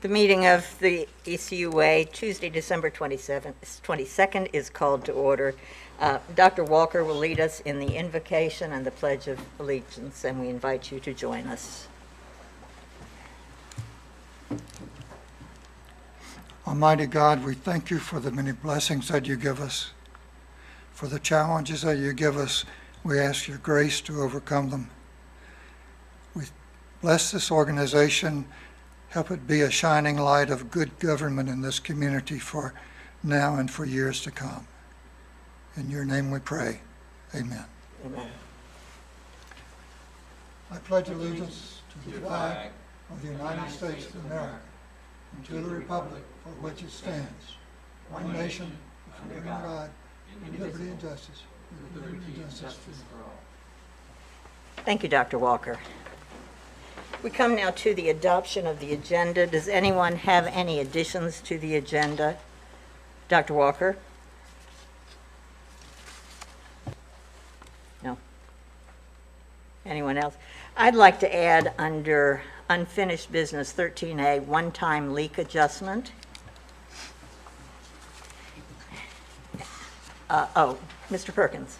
The meeting of the ECUA, Tuesday, December 22nd, is called to order. Dr. Walker will lead us in the invocation and the Pledge of Allegiance, and we invite you to join us. Almighty God, we thank you for the many blessings that you give us. For the challenges that you give us, we ask your grace to overcome them. We bless this organization. Help it be a shining light of good government in this community for now and for years to come. In your name we pray. Amen. Amen. I pledge allegiance to the flag of the United States of America and to the republic for which it stands, one nation, under God, liberty and justice. Liberty and justice for all. Thank you, Dr. Walker. We come now to the adoption of the agenda. Does anyone have any additions to the agenda? Dr. Walker? No. Anyone else? I'd like to add under unfinished business 13A, one-time leak adjustment. Mr. Perkins.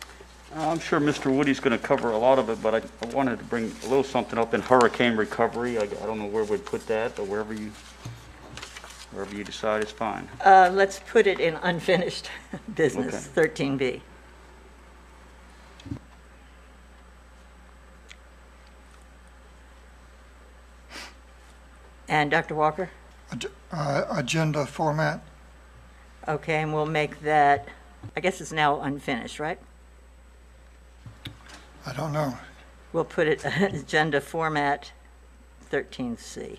I'm sure Mr. Woody's going to cover a lot of it, but I wanted to bring a little something up in hurricane recovery. I don't know where we'd put that, but wherever you decide is fine. Let's put it in unfinished business, Okay. 13B. And Dr. Walker? Agenda format. Okay, and we'll make that, I guess it's now unfinished, right? I don't know. We'll put it agenda format 13C.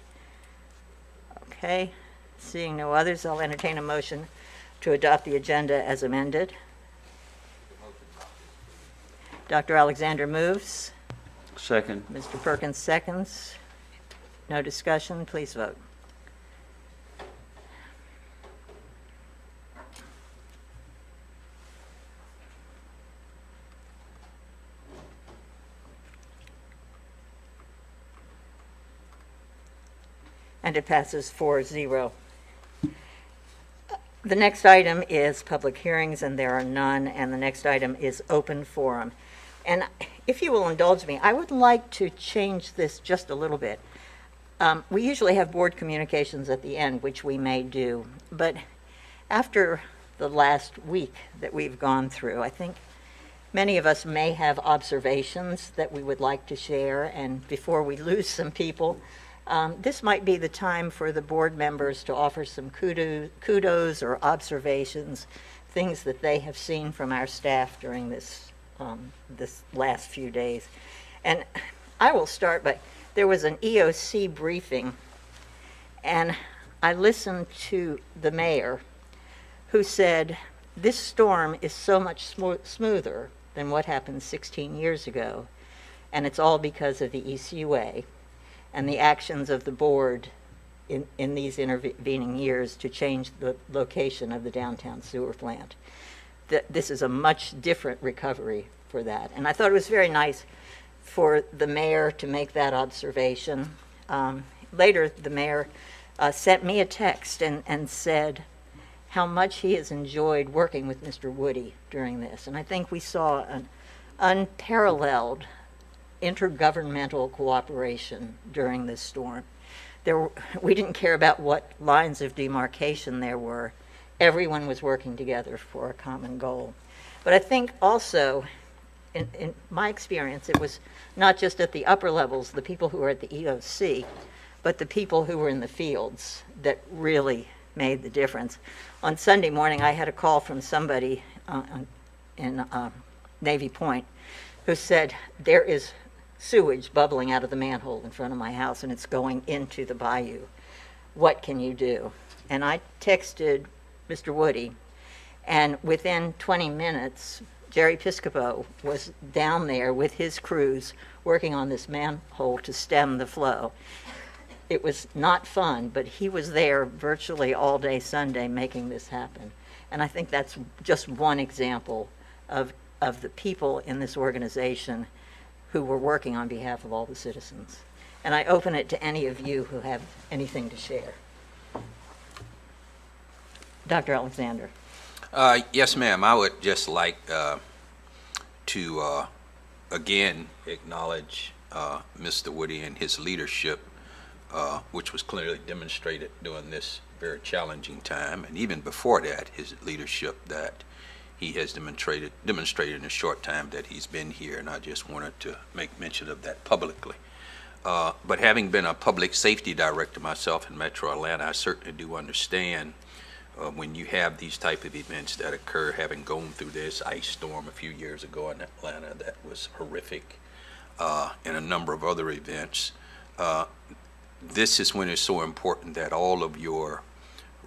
Okay, seeing no others, I'll entertain a motion to adopt the agenda as amended. Dr. Alexander moves. Second. Mr. Perkins seconds. No discussion, please vote. And it passes 4-0. The next item is public hearings, and there are none, and the next item is open forum. And if you will indulge me, I would like to change this just a little bit. We usually have board communications at the end, which we may do, but after the last week that we've gone through, I think many of us may have observations that we would like to share, and before we lose some people, this might be the time for the board members to offer some kudos or observations, things that they have seen from our staff during this last few days. And I will start by, there was an EOC briefing, and I listened to the mayor who said, this storm is so much smoother than what happened 16 years ago, and it's all because of the ECUA and the actions of the board in these intervening years to change the location of the downtown sewer plant. This is a much different recovery for that. And I thought it was very nice for the mayor to make that observation. Later, the mayor sent me a text and said how much he has enjoyed working with Mr. Woody during this. And I think we saw an unparalleled intergovernmental cooperation during this storm. We didn't care about what lines of demarcation there were. Everyone was working together for a common goal. But I think also, in my experience, it was not just at the upper levels, the people who were at the EOC, but the people who were in the fields that really made the difference. On Sunday morning, I had a call from somebody in Navy Point who said, there is sewage bubbling out of the manhole in front of my house, and it's going into the bayou. What can you do? And I texted Mr. Woody, and within 20 minutes, Jerry Piscopo was down there with his crews working on this manhole to stem the flow. It was not fun, but he was there virtually all day Sunday making this happen. And I think that's just one example of the people in this organization who were working on behalf of all the citizens. And I open it to any of you who have anything to share. Dr. Alexander. Yes, ma'am. I would just like to again acknowledge Mr. Woody and his leadership, which was clearly demonstrated during this very challenging time, and even before that, his leadership that he has demonstrated in a short time that he's been here, and I just wanted to make mention of that publicly. But having been a public safety director myself in Metro Atlanta, I certainly do understand when you have these type of events that occur, having gone through this ice storm a few years ago in Atlanta that was horrific, and a number of other events. This is when it's so important that all of your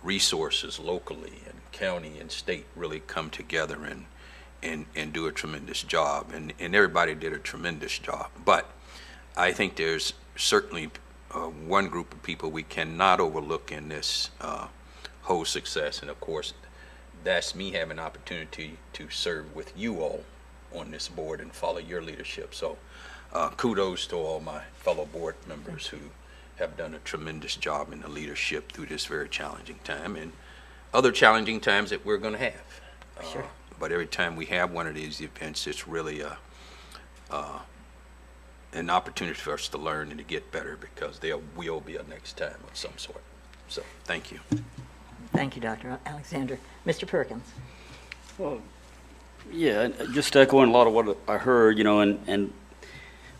resources locally and county and state really come together and do a tremendous job. And everybody did a tremendous job. But I think there's certainly one group of people we cannot overlook in this whole success. And of course, that's me having an opportunity to serve with you all on this board and follow your leadership. So kudos to all my fellow board members who have done a tremendous job in the leadership through this very challenging time and other challenging times that we're going to have. Sure. But every time we have one of these events, it's really an opportunity for us to learn and to get better, because there will be a next time of some sort. So thank you. Thank you, Dr. Alexander. Mr. Perkins. Well, yeah, just echoing a lot of what I heard, and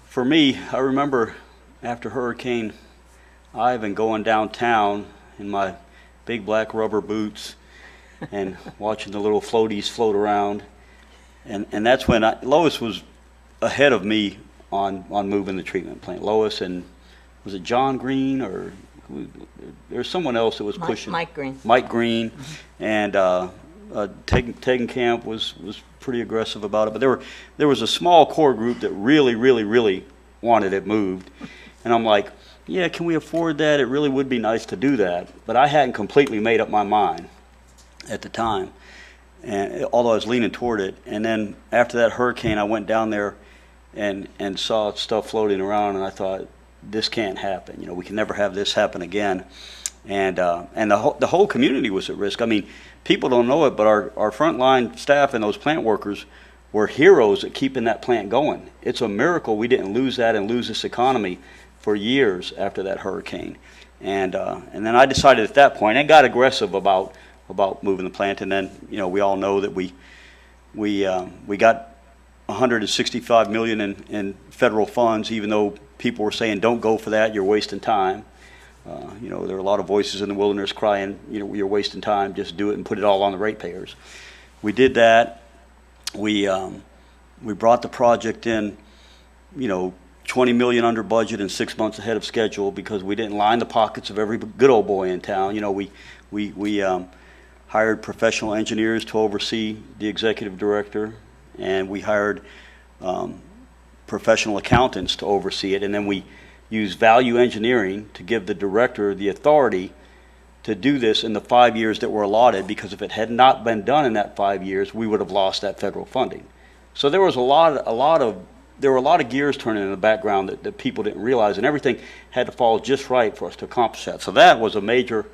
for me, I remember after Hurricane Ivan going downtown in my big black rubber boots and watching the little floaties float around, and that's when Lois was ahead of me on moving the treatment plant. Lois and, was it John Green, or there's someone else that was pushing? Mike Green. Mike Green, and Tegenkamp was pretty aggressive about it. But there was a small core group that really wanted it moved, and I'm like, yeah, can we afford that? It really would be nice to do that, but I hadn't completely made up my mind at the time, and although I was leaning toward it. And then after that hurricane, I went down there and saw stuff floating around, and I thought, this can't happen. We can never have this happen again. And the whole community was at risk. I mean, people don't know it, but our frontline staff and those plant workers were heroes at keeping that plant going. It's a miracle we didn't lose that and lose this economy for years after that hurricane. And then I decided at that point, and got aggressive about moving the plant. And then, we all know that we got $165 million in federal funds, even though people were saying, don't go for that, you're wasting time. There are a lot of voices in the wilderness crying, you're wasting time, just do it and put it all on the ratepayers. We did that. We brought the project in, $20 million under budget and 6 months ahead of schedule, because we didn't line the pockets of every good old boy in town. We hired professional engineers to oversee the executive director, and we hired professional accountants to oversee it, and then we used value engineering to give the director the authority to do this in the 5 years that were allotted, because if it had not been done in that 5 years, we would have lost that federal funding. So there was a lot of gears turning in the background that people didn't realize, and everything had to fall just right for us to accomplish that. So that was a major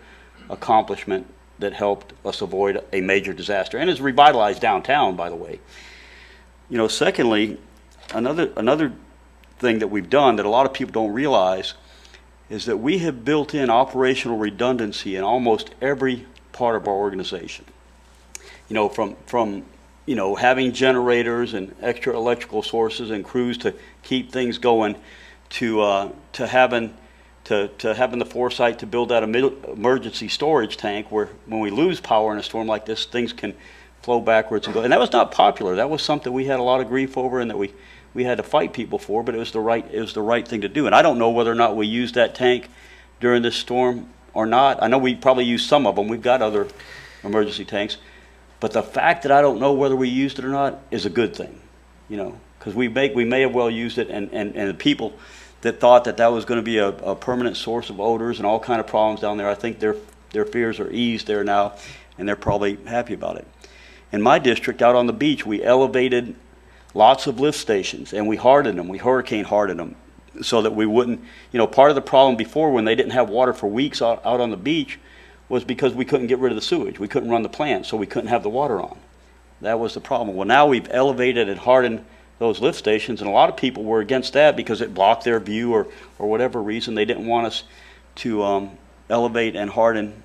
accomplishment that helped us avoid a major disaster, and has revitalized downtown, by the way. Secondly, another thing that we've done that a lot of people don't realize is that we have built in operational redundancy in almost every part of our organization. From having generators and extra electrical sources and crews to keep things going, to having the foresight to build that emergency storage tank where, when we lose power in a storm like this, things can flow backwards and go. And that was not popular. That was something we had a lot of grief over, and that we had to fight people for, but it was the right thing to do. And I don't know whether or not we used that tank during this storm or not. I know we probably used some of them. We've got other emergency tanks. But the fact that I don't know whether we used it or not is a good thing, because we may have well used it, and the people that thought that was going to be a permanent source of odors and all kind of problems down there, I think their fears are eased there now, and they're probably happy about it. In my district, out on the beach, we elevated lots of lift stations, and we hardened them. We hurricane hardened them so that we wouldn't, part of the problem before, when they didn't have water for weeks out on the beach, was because we couldn't get rid of the sewage. We couldn't run the plant, so we couldn't have the water on. That was the problem. Well, now we've elevated and hardened those lift stations, and a lot of people were against that because it blocked their view or whatever reason. They didn't want us to elevate and harden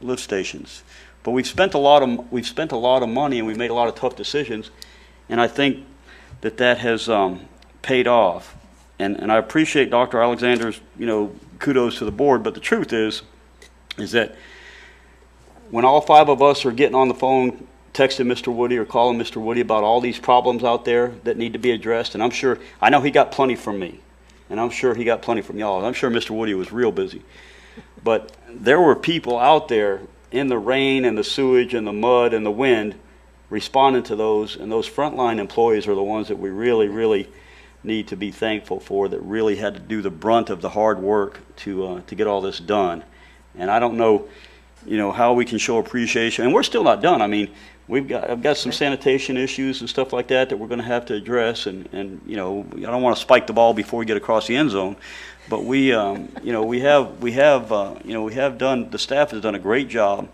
lift stations. But we've spent a lot of money, and we've made a lot of tough decisions, and I think that has paid off. And I appreciate Dr. Alexander's, kudos to the board, but the truth is that when all 5 of us are getting on the phone, texting Mr. Woody or calling Mr. Woody about all these problems out there that need to be addressed, and I know he got plenty from me, and I'm sure he got plenty from y'all. I'm sure Mr. Woody was real busy. But there were people out there in the rain and the sewage and the mud and the wind responding to those, and those frontline employees are the ones that we really, really need to be thankful for, that really had to do the brunt of the hard work to get all this done. And I don't know, how we can show appreciation, and we're still not done. I mean, I've got some sanitation issues and stuff like that we're going to have to address, and I don't want to spike the ball before we get across the end zone, but we have done. The staff has done a great job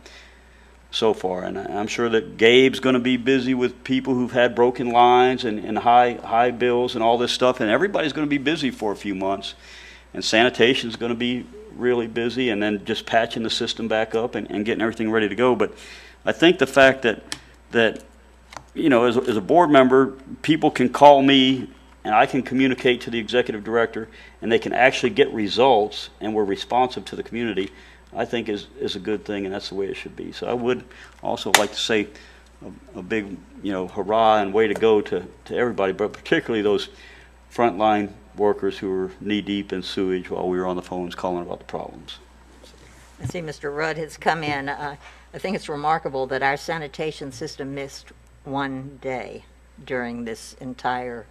so far, and I'm sure that Gabe's going to be busy with people who've had broken lines and high bills and all this stuff, and everybody's going to be busy for a few months, and sanitation's going to be really busy, and then just patching the system back up and getting everything ready to go. But I think the fact that as a board member, people can call me and I can communicate to the executive director, and they can actually get results, and we're responsive to the community, I think is a good thing, and that's the way it should be. So I would also like to say a big, hurrah and way to go to everybody, but particularly those frontline workers who were knee-deep in sewage while we were on the phones calling about the problems. I see Mr. Rudd has come in. I think it's remarkable that our sanitation system missed one day during this entire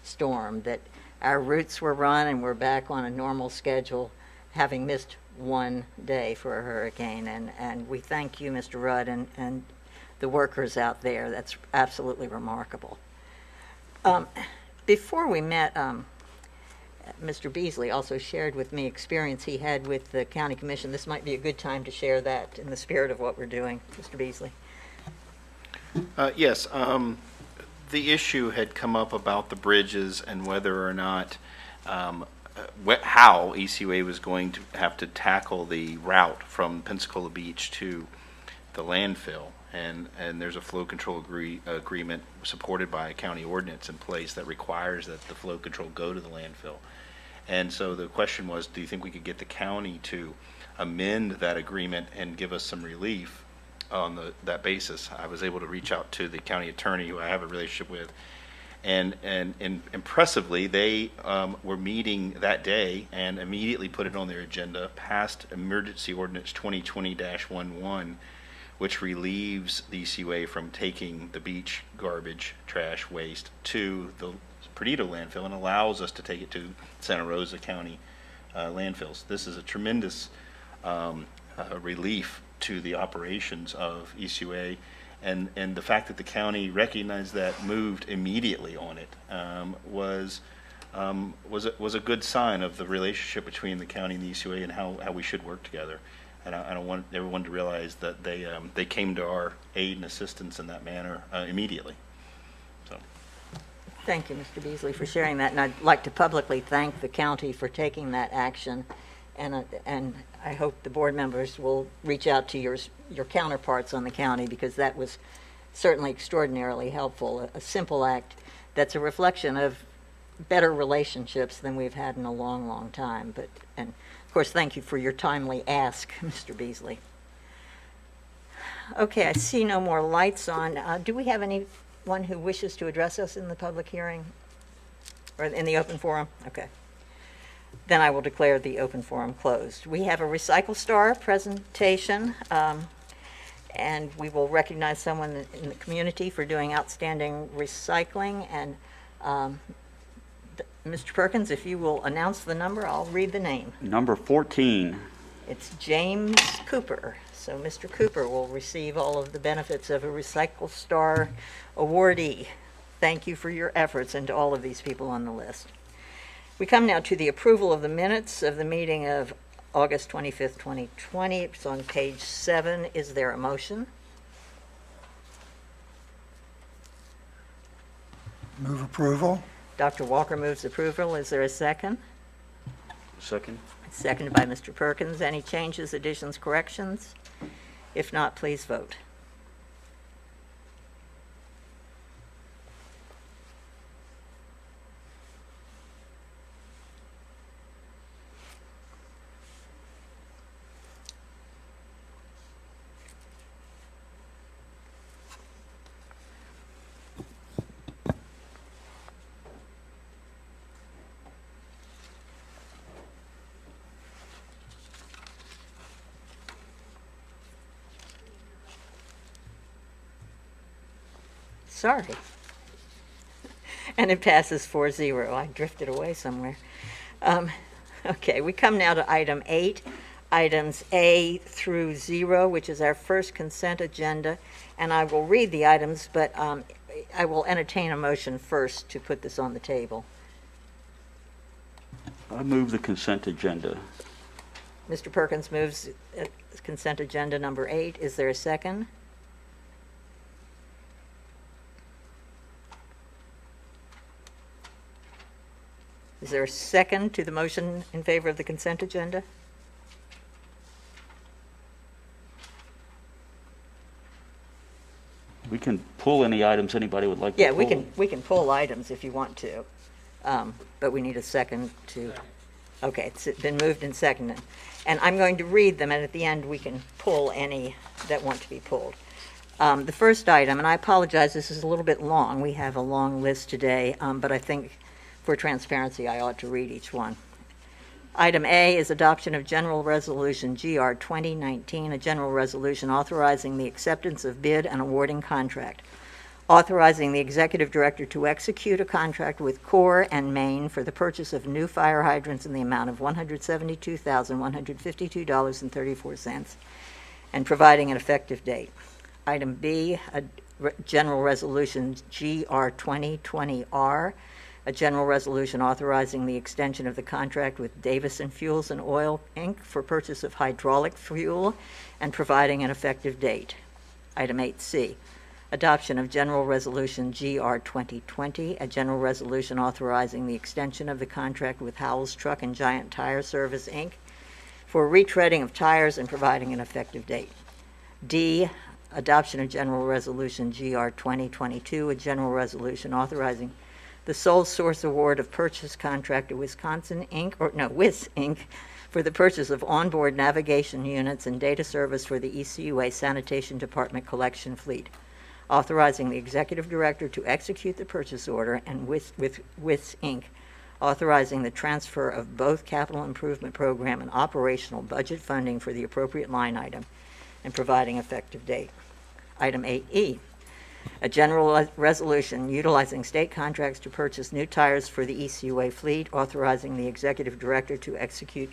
storm, that our routes were run and we're back on a normal schedule, having missed one day for a hurricane. And we thank you, Mr. Rudd, and the workers out there. That's absolutely remarkable. Before we met, Mr. Beasley also shared with me experience he had with the county commission. This might be a good time to share that in the spirit of what we're doing. Mr. Beasley. Yes, the issue had come up about the bridges and whether or not, how ECUA was going to have to tackle the route from Pensacola Beach to the landfill. And there's a flow control agreement supported by a county ordinance in place that requires that the flow control go to the landfill. And so the question was, do you think we could get the county to amend that agreement and give us some relief on that basis? I was able to reach out to the county attorney, who I have a relationship with, and impressively, they were meeting that day and immediately put it on their agenda, passed Emergency Ordinance 2020-11, which relieves the ECUA from taking the beach garbage, trash, waste to the Perdido landfill and allows us to take it to Santa Rosa County landfills. This is a tremendous relief to the operations of ECUA, and the fact that the county recognized that, moved immediately on it, was a good sign of the relationship between the county and the ECUA and how we should work together. And I want everyone to realize that they came to our aid and assistance in that manner immediately. So, Thank you, Mr. Beasley, for sharing that. And I'd like to publicly thank the county for taking that action. And I hope the board members will reach out to your counterparts on the county, because that was certainly extraordinarily helpful. A simple act that's a reflection of better relationships than we've had in a long, long time. And of course, thank you for your timely ask, Mr. Beasley. Okay, I see no more lights on. Do we have anyone who wishes to address us in the public hearing or in the open forum? Okay. Then I will declare the open forum closed. We have a Recycle Star presentation, and we will recognize someone in the community for doing outstanding recycling. And Mr. Perkins, if you will announce the number, I'll read the name. Number 14. It's James Cooper. So Mr. Cooper will receive all of the benefits of a Recycle Star awardee. Thank you for your efforts, and to all of these people on the list. We come now to the approval of the minutes of the meeting of August 25th, 2020. It's on page 7. Is there a motion? Move approval. Dr. Walker moves approval. Is there a second? Second? Seconded by Mr. Perkins. Any changes, additions, corrections? If not, please vote. Sorry. And it passes 4-0. I drifted away somewhere. Okay, we come now to item 8, items A through 0, which is our first consent agenda. And I will read the items, but I will entertain a motion first to put this on the table. I move the consent agenda. Mr. Perkins moves consent agenda number 8. Is there a second? Is there a second to the motion in favor of the consent agenda? We can pull any items anybody would like to Yeah, pull. we can pull items if you want to, but we need a second to, okay, it's been moved and seconded. And I'm going to read them, and at the end, we can pull any that want to be pulled. The first item, and I apologize, this is a little bit long. We have a long list today, but I think for transparency, I ought to read each one. Item A is adoption of General Resolution GR 2019, a general resolution authorizing the acceptance of bid and awarding contract, authorizing the executive director to execute a contract with Core and Maine for the purchase of new fire hydrants in the amount of $172,152.34, and providing an effective date. Item B, General Resolution GR 2020R, a general resolution authorizing the extension of the contract with Davison Fuels and Oil, Inc. for purchase of hydraulic fuel and providing an effective date. Item 8C, adoption of General Resolution GR 2020, a general resolution authorizing the extension of the contract with Howell's Truck and Giant Tire Service, Inc. for retreading of tires and providing an effective date. D, adoption of General Resolution GR 2022, a general resolution authorizing the sole source award of purchase contract to WIS Inc. for the purchase of onboard navigation units and data service for the ECUA Sanitation Department collection fleet, authorizing the executive director to execute the purchase order, and with WIS Inc., authorizing the transfer of both capital improvement program and operational budget funding for the appropriate line item, and providing effective date. Item 8E, a general resolution utilizing state contracts to purchase new tires for the ECUA fleet, authorizing the executive director to execute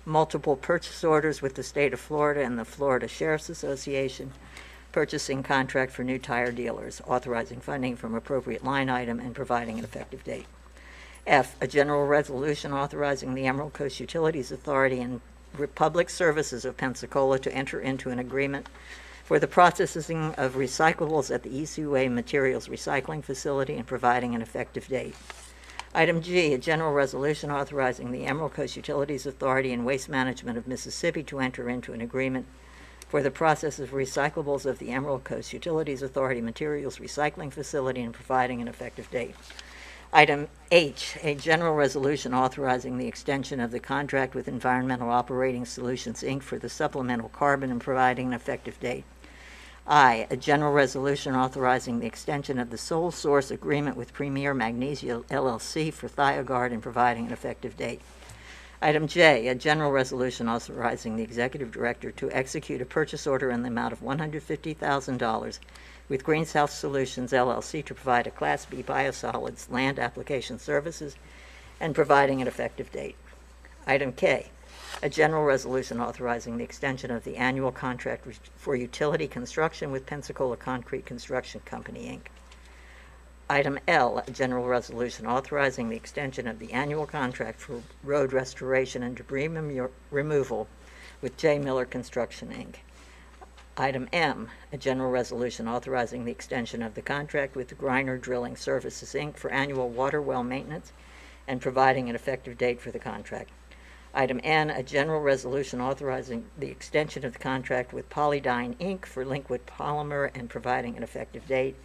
multiple purchase orders with the state of Florida and the Florida Sheriff's Association, purchasing contract for new tire dealers, authorizing funding from appropriate line item, and providing an effective date. F, a general resolution authorizing the Emerald Coast Utilities Authority and Republic Services of Pensacola to enter into an agreement for the processing of recyclables at the ECUA Materials Recycling Facility and providing an effective date. Item G, a general resolution authorizing the Emerald Coast Utilities Authority and Waste Management of Mississippi to enter into an agreement for the process of recyclables of the Emerald Coast Utilities Authority Materials Recycling Facility and providing an effective date. Item H, a general resolution authorizing the extension of the contract with Environmental Operating Solutions, Inc. for the supplemental carbon and providing an effective date. I, a general resolution authorizing the extension of the sole source agreement with Premier Magnesia LLC for ThioGuard and providing an effective date. Item J, a general resolution authorizing the executive director to execute a purchase order in the amount of $150,000 with Green South Solutions LLC to provide a Class B biosolids land application services and providing an effective date. Item K, a general resolution authorizing the extension of the annual contract for utility construction with Pensacola Concrete Construction Company, Inc. Item L, a general resolution authorizing the extension of the annual contract for road restoration and debris removal with J. Miller Construction, Inc. Item M, a general resolution authorizing the extension of the contract with Griner Drilling Services, Inc. for annual water well maintenance and providing an effective date for the contract. Item N, a general resolution authorizing the extension of the contract with Polydyne, Inc. for liquid polymer and providing an effective date.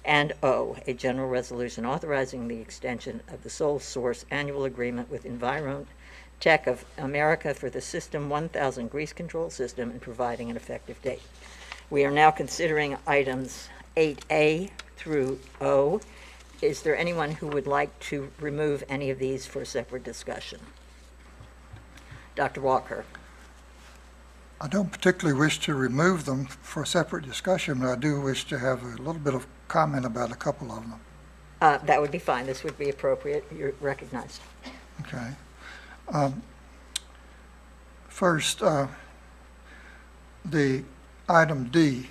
And O, a general resolution authorizing the extension of the sole source annual agreement with Envirotech of America for the System 1000 grease control system and providing an effective date. We are now considering items 8A through O. Is there anyone who would like to remove any of these for separate discussion? Dr. Walker. I don't particularly wish to remove them for separate discussion, but I do wish to have a little bit of comment about a couple of them. That would be fine. This would be appropriate. You're recognized. Okay. First, the item D,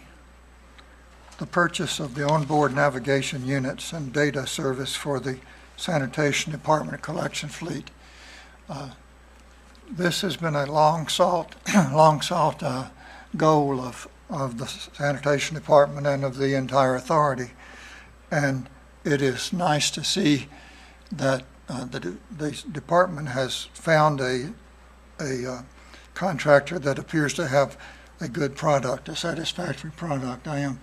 the purchase of the onboard navigation units and data service for the sanitation department collection fleet. This has been a long sought goal of the sanitation department and of the entire authority. And it is nice to see that the department has found a contractor that appears to have a good product, a satisfactory product. I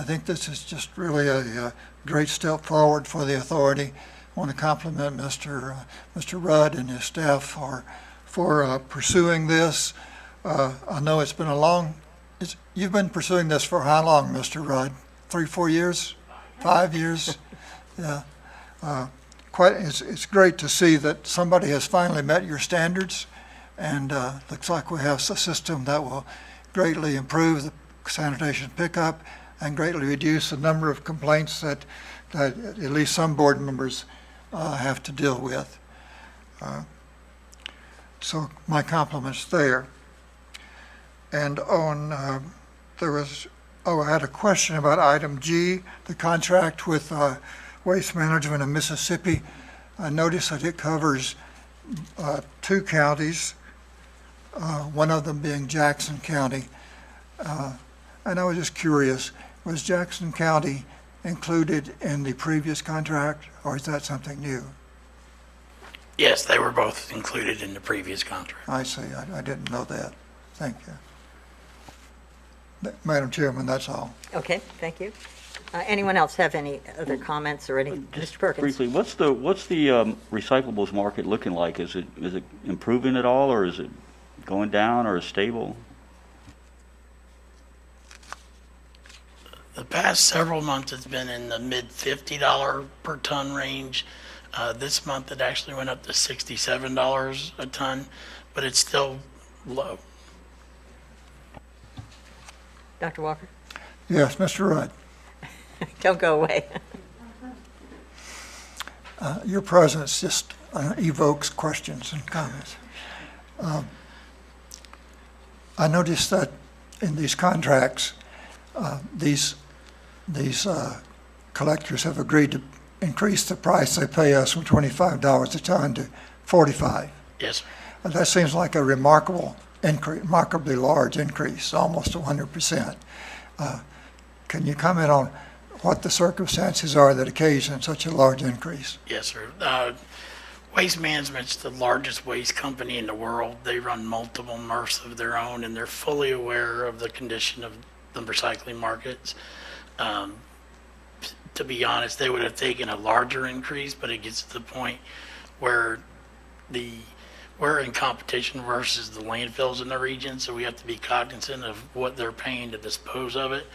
think this is just really a great step forward for the authority. I want to compliment Mr. Rudd and his staff for pursuing this. I know it's been you've been pursuing this for how long, Mr. Rudd? 3-4 years? 5 years? Yeah. It's great to see that somebody has finally met your standards, and looks like we have a system that will greatly improve the sanitation pickup and greatly reduce the number of complaints that at least some board members have to deal with. So my compliments there. And on, I had a question about item G, the contract with Waste Management of Mississippi. I noticed that it covers 2 counties, one of them being Jackson County. And I was just curious, was Jackson County included in the previous contract, or is that something new? Yes, they were both included in the previous contract. I see. I didn't know that. Thank you. Madam Chairman, that's all. Okay, thank you. Anyone else have any other comments or any? Mr. Perkins? Briefly, what's the recyclables market looking like? Is it improving at all, or is it going down, or is stable? The past several months, it's been in the mid $50 per ton range. This month, it actually went up to $67 a ton, but it's still low. Dr. Walker? Yes, Mr. Rudd. Don't go away. Your presence just evokes questions and comments. I noticed that in these contracts, these collectors have agreed to increase the price they pay us from $25 a ton to $45. Yes, sir. And that seems like a remarkably large increase, almost 100%. Can you comment on what the circumstances are that occasion such a large increase? Yes, sir. Waste Management's the largest waste company in the world. They run multiple MRFs of their own, and they're fully aware of the condition of the recycling markets. To be honest, they would have taken a larger increase, but it gets to the point where we're in competition versus the landfills in the region, so we have to be cognizant of what they're paying to dispose of it.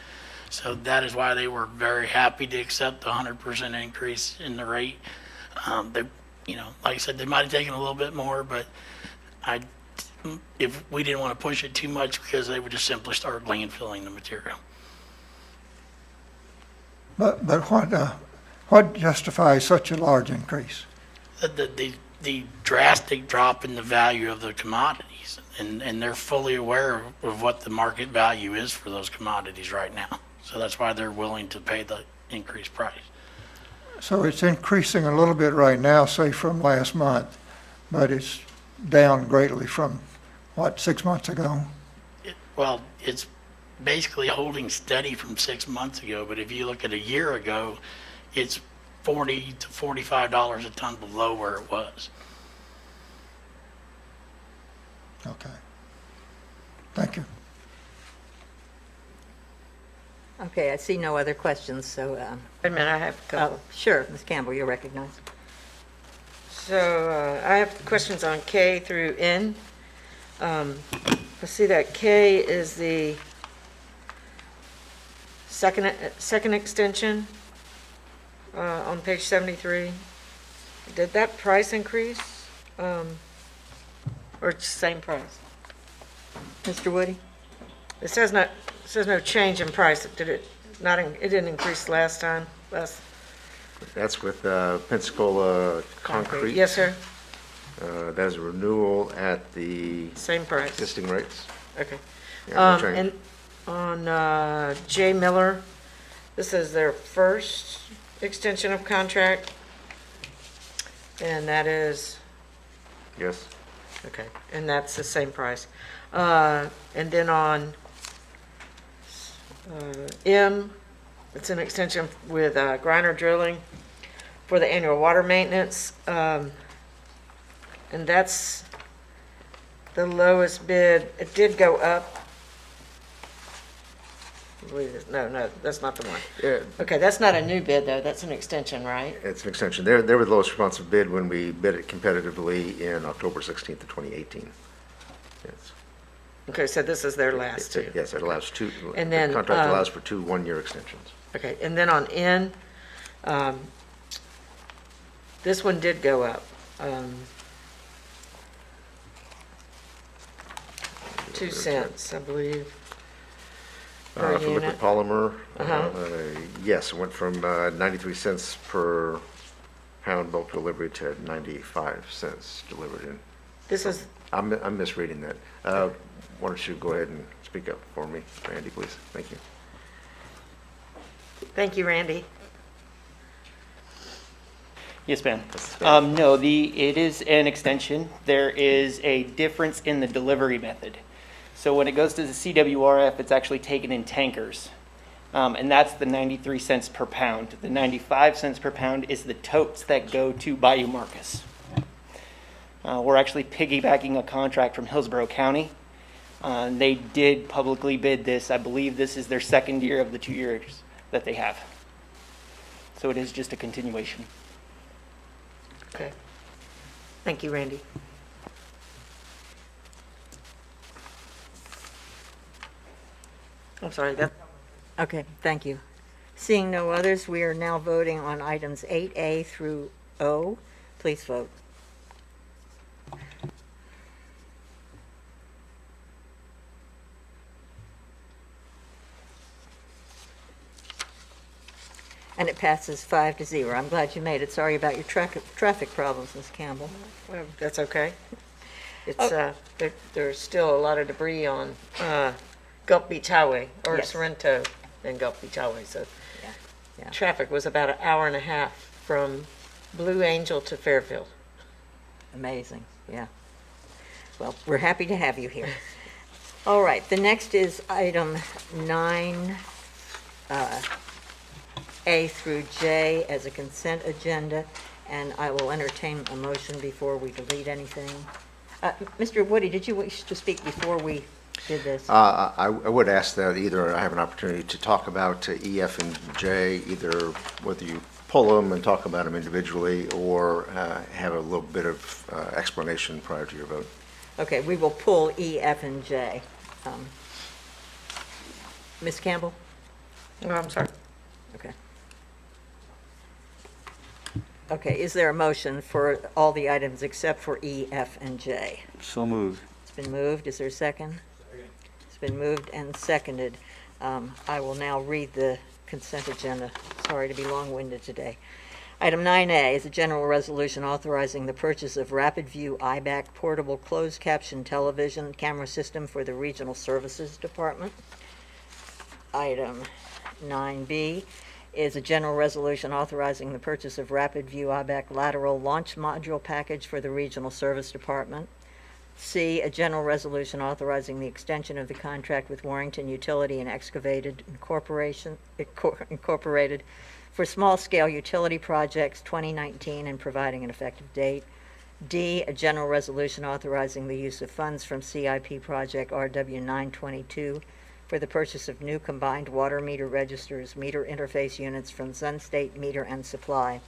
So that is why they were very happy to accept the 100% increase in the rate. They, like I said, they might have taken a little bit more, but if we didn't want to push it too much, because they would just simply start landfilling the material. But what justifies such a large increase? The drastic drop in the value of the commodities, and they're fully aware of what the market value is for those commodities right now. So that's why they're willing to pay the increased price. So it's increasing a little bit right now, say from last month, but it's down greatly from, 6 months ago? Well, it's basically holding steady from 6 months ago, but if you look at a year ago, it's $40 to $45 a ton below where it was. Okay. Thank you. Okay, I see no other questions, so, Wait a minute, I have a couple. sure, Ms. Campbell, you're recognized. So I have questions on K through N. I see that K is the second extension on page 73. Did that price increase? Or it's the same price? Mr. Woody? It says no change in price. Did it not, it didn't increase last time? That's with Pensacola Concrete. Yes, sir. That is a renewal at the Same price. existing rates. Okay. Yeah, no change. And on J. Miller, this is their first extension of contract, and that is, Yes. okay, and that's the same price. And then on M, it's an extension with Griner Drilling for the annual water maintenance, and that's the lowest bid. It did go up. No, that's not the one. Yeah, Okay, that's not a new bid, though. That's an extension, right? it's an extension. They were the lowest responsive bid when we bid it competitively in October 16th of 2018. Yes. Okay, so this is their last two. Yes, it allows two, And the then, contract allows for 2 one-year extensions. Okay, and then on N, this one did go up. 2 cents, I believe, per For liquid unit. polymer, Uh-huh. yes, it went from 93 cents per pound bulk delivery to 95 cents delivered in. This is, I'm misreading that. Why don't you go ahead and speak up for me, Randy, please? Thank you. thank you, Randy. Yes, ma'am. No, it is an extension. There is a difference in the delivery method. So when it goes to the CWRF, it's actually taken in tankers. And that's the 93 cents per pound. The 95 cents per pound is the totes that go to Bayou Marcus. We're actually piggybacking a contract from Hillsborough County. They did publicly bid this. I believe this is their second year of the 2 years that they have. So it is just a continuation. Okay. Thank you, Randy. I'm sorry, that, Okay, thank you. Seeing no others, we are now voting on items 8A through O. Please vote. And it passes 5-0. I'm glad you made it. Sorry about your traffic problems, Ms. Campbell. well, that's okay. It's, there's still a lot of debris on Gulf Beach Highway, or Yes. Sorrento and Gulf Beach Highway, so Yeah. traffic was about an hour and a half from Blue Angel to Fairfield. Amazing, yeah. Well, we're happy to have you here. All right, the next is item 9, A through J as a consent agenda, and I will entertain a motion before we delete anything. Mr. Woody, did you wish to speak before we did this? I would ask that either I have an opportunity to talk about E, F, and J, either whether you pull them and talk about them individually, or have a little bit of explanation prior to your vote. Okay, we will pull E, F, and J. Ms. Campbell? Oh, I'm sorry. Okay. Okay, is there a motion for all the items except for E, F, and J? So moved. It's been moved, is there a second? It's been moved and seconded. I will now read the consent agenda. Sorry to be long-winded today. Item 9A is a general resolution authorizing the purchase of Rapid View IBAC portable closed caption television camera system for the Regional Services Department. Item 9B is a general resolution authorizing the purchase of Rapid View IBAC lateral launch module package for the Regional Service Department. C, a general resolution authorizing the extension of the contract with Warrington Utility and Excavated Incorporated for small-scale utility projects 2019 and providing an effective date. D, a general resolution authorizing the use of funds from CIP project RW 922 for the purchase of new combined water meter registers, meter interface units from Sun State Meter and Supply.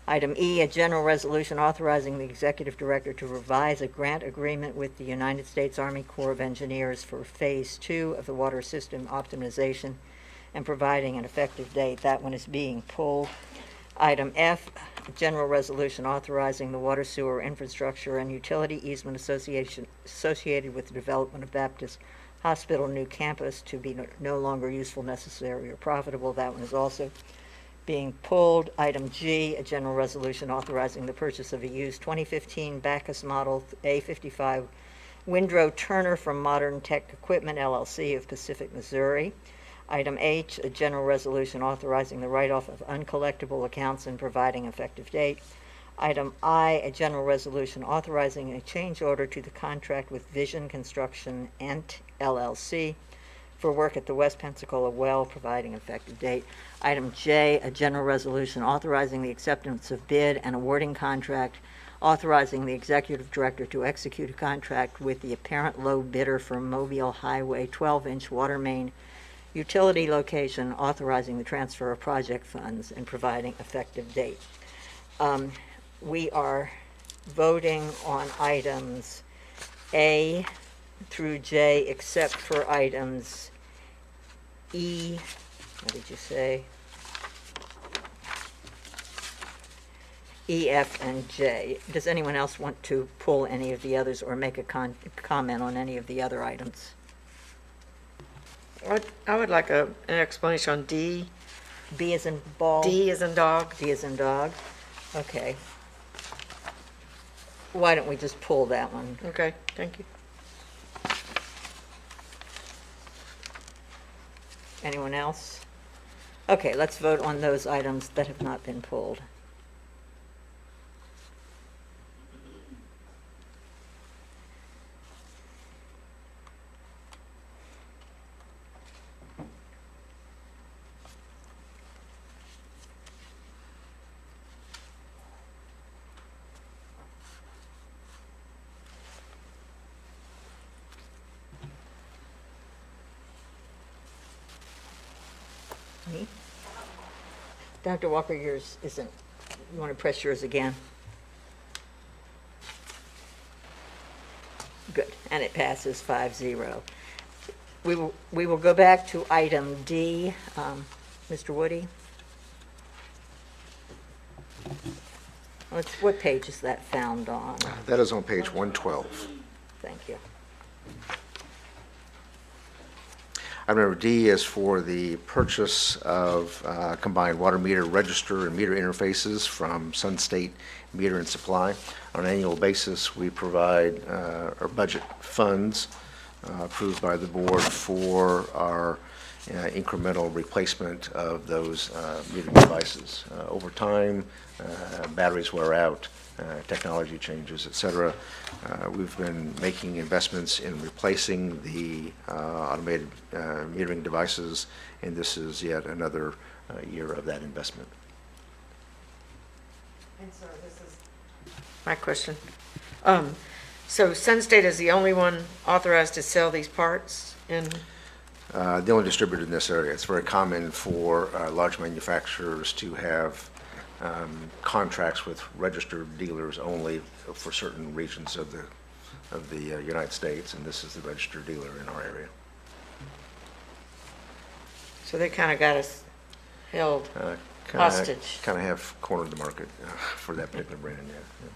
Item E, a general resolution authorizing the executive director to revise a grant agreement with the United States Army Corps of Engineers for Phase 2 of the water system optimization and providing an effective date. That one is being pulled. Item F, a general resolution authorizing the water sewer infrastructure and utility easement associated with the development of Baptist Hospital new campus to be no longer useful, necessary, or profitable. That one is also being pulled. Item G, a general resolution authorizing the purchase of a used 2015 Bacchus Model A55 Windrow Turner from Modern Tech Equipment LLC of Pacific, Missouri. Item H, a general resolution authorizing the write-off of uncollectible accounts and providing effective date. Item I, a general resolution authorizing a change order to the contract with Vision Construction Ent LLC for work at the West Pensacola Well, providing effective date. Item J, a general resolution authorizing the acceptance of bid and awarding contract, authorizing the executive director to execute a contract with the apparent low bidder for Mobile Highway 12-inch water main utility location, authorizing the transfer of project funds and providing effective date. We are voting on items A through J, except for items E, what did you say? E, F, and J. Does anyone else want to pull any of the others or make a comment on any of the other items? I would like an explanation on D. B as in ball? D as in dog. D as in dog? Okay. Why don't we just pull that one? Okay, thank you. Anyone else? Okay, let's vote on those items that have not been pulled. Me? Dr. Walker, yours isn't. You want to press yours again? Good, and it passes 5-0. We will go back to item D. Mr. Woody? What page is that found on? That is on page 112. Thank you. Item number D is for the purchase of combined water meter register and meter interfaces from Sun State Meter and Supply. On an annual basis, we provide our budget funds approved by the board for our incremental replacement of those meter devices. Over time, batteries wear out, technology changes, et cetera. We've been making investments in replacing the automated metering devices, and this is yet another year of that investment. And so this is my question. So Sun State is the only one authorized to sell these parts in? The only distributor in this area. It's very common for large manufacturers to have contracts with registered dealers only for certain regions of the United States, and this is the registered dealer in our area. So they kind of got us held hostage. Kind of have cornered the market for that particular brand, yeah.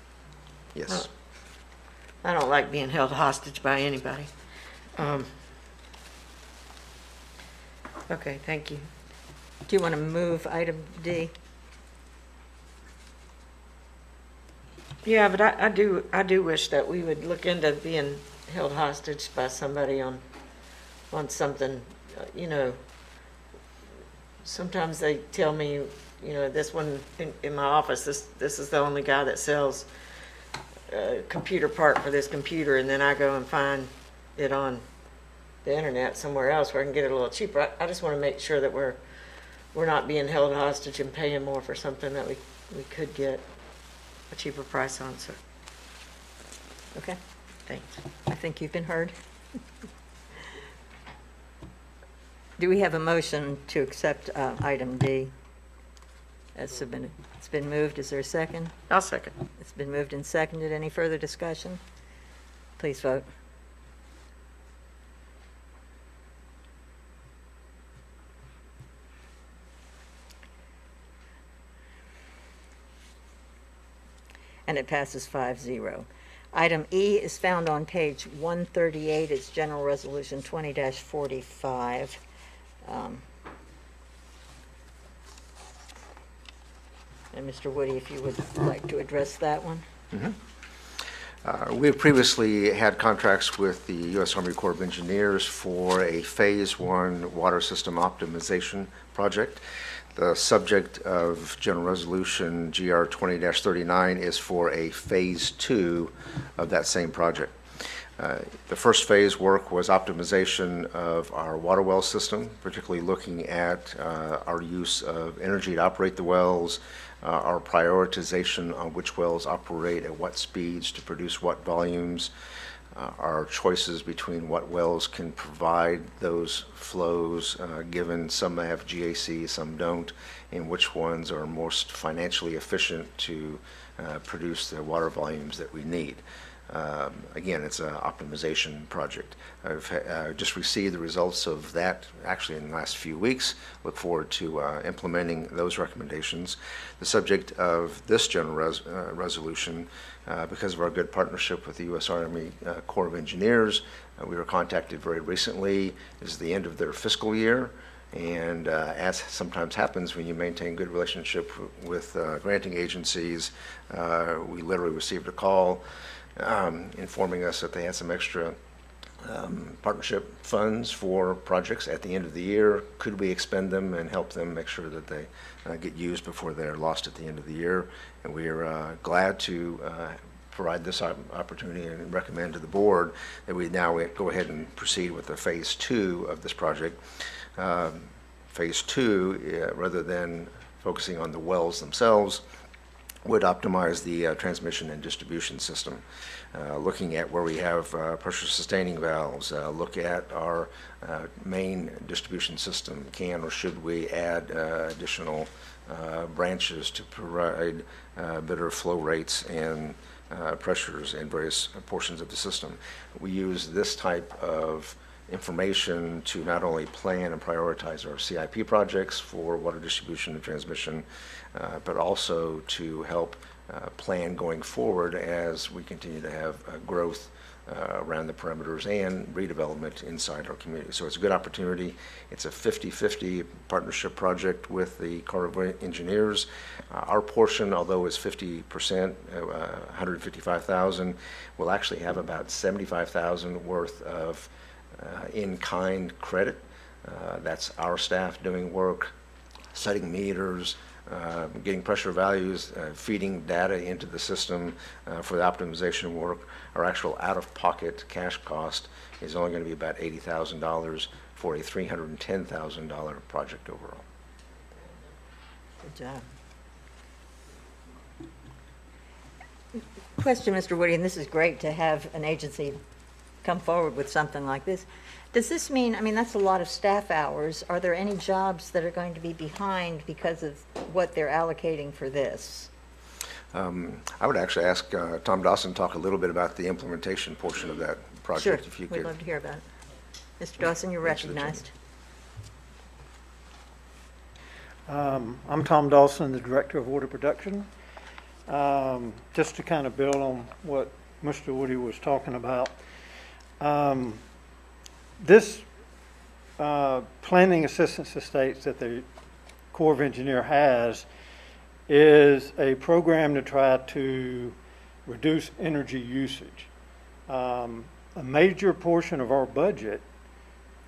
Yes. I don't like being held hostage by anybody. Okay, thank you. Do you want to move item D? Yeah, but I do wish that we would look into being held hostage by somebody on something, sometimes they tell me, you know, this one in my office, this is the only guy that sells a computer part for this computer, and then I go and find it on the internet somewhere else where I can get it a little cheaper. I just want to make sure that we're not being held hostage and paying more for something that we could get a cheaper price on, so, Okay, thanks. I think you've been heard. Do we have a motion to accept item D as submitted? It's been moved. Is there a second? I'll second. It's been moved and seconded. Any further discussion? Please vote. And it passes 5-0. Item E is found on page 138. It's General Resolution 20-45. And Mr. Woody, if you would like to address that one. We have previously had contracts with the U.S. Army Corps of Engineers for a Phase 1 water system optimization project. The subject of General Resolution GR 20-39 is for a Phase 2 of that same project. The first phase work was optimization of our water well system, particularly looking at our use of energy to operate the wells, our prioritization on which wells operate at what speeds to produce what volumes, our choices between what wells can provide those flows, given some have GAC, some don't, and which ones are most financially efficient to produce the water volumes that we need. Again, it's an optimization project. I've just received the results of that actually in the last few weeks. Look forward to implementing those recommendations. The subject of this general resolution, because of our good partnership with the U.S. Army Corps of Engineers, we were contacted very recently. This is the end of their fiscal year. And as sometimes happens when you maintain good relationship with granting agencies, we literally received a call informing us that they had some extra partnership funds for projects at the end of the year. Could we expend them and help them make sure that they get used before they're lost at the end of the year? And we are glad to provide this opportunity and recommend to the board that we now go ahead and proceed with the Phase 2 of this project. Phase 2, rather than focusing on the wells themselves, would optimize the transmission and distribution system, looking at where we have pressure sustaining valves, look at our main distribution system. Can or should we add additional branches to provide better flow rates and pressures in various portions of the system? We use this type of information to not only plan and prioritize our CIP projects for water distribution and transmission, but also to help plan going forward as we continue to have growth around the perimeters and redevelopment inside our community. So it's a good opportunity. It's a 50-50 partnership project with the Corps of Engineers. Our portion, although is 50%, $155,000, will actually have about $75,000 worth of in-kind credit. That's our staff doing work, setting meters, getting pressure values, feeding data into the system for the optimization work. Our actual out-of-pocket cash cost is only going to be about $80,000 for a $310,000 project overall. Good job. Question, Mr. Woody, and this is great to have an agency come forward with something like this. Does this mean, I mean, that's a lot of staff hours. Are there any jobs that are going to be behind because of what they're allocating for this? I would actually ask Tom Dawson to talk a little bit about the implementation portion of that project, if you Sure, could. we'd love to hear about it. Mr. Dawson, you're Answer the recognized. I'm Tom Dawson, the Director of Water Production. Just to kind of build on what Mr. Woody was talking about, this planning assistance to states that the Corps of Engineer has is a program to try to reduce energy usage. A major portion of our budget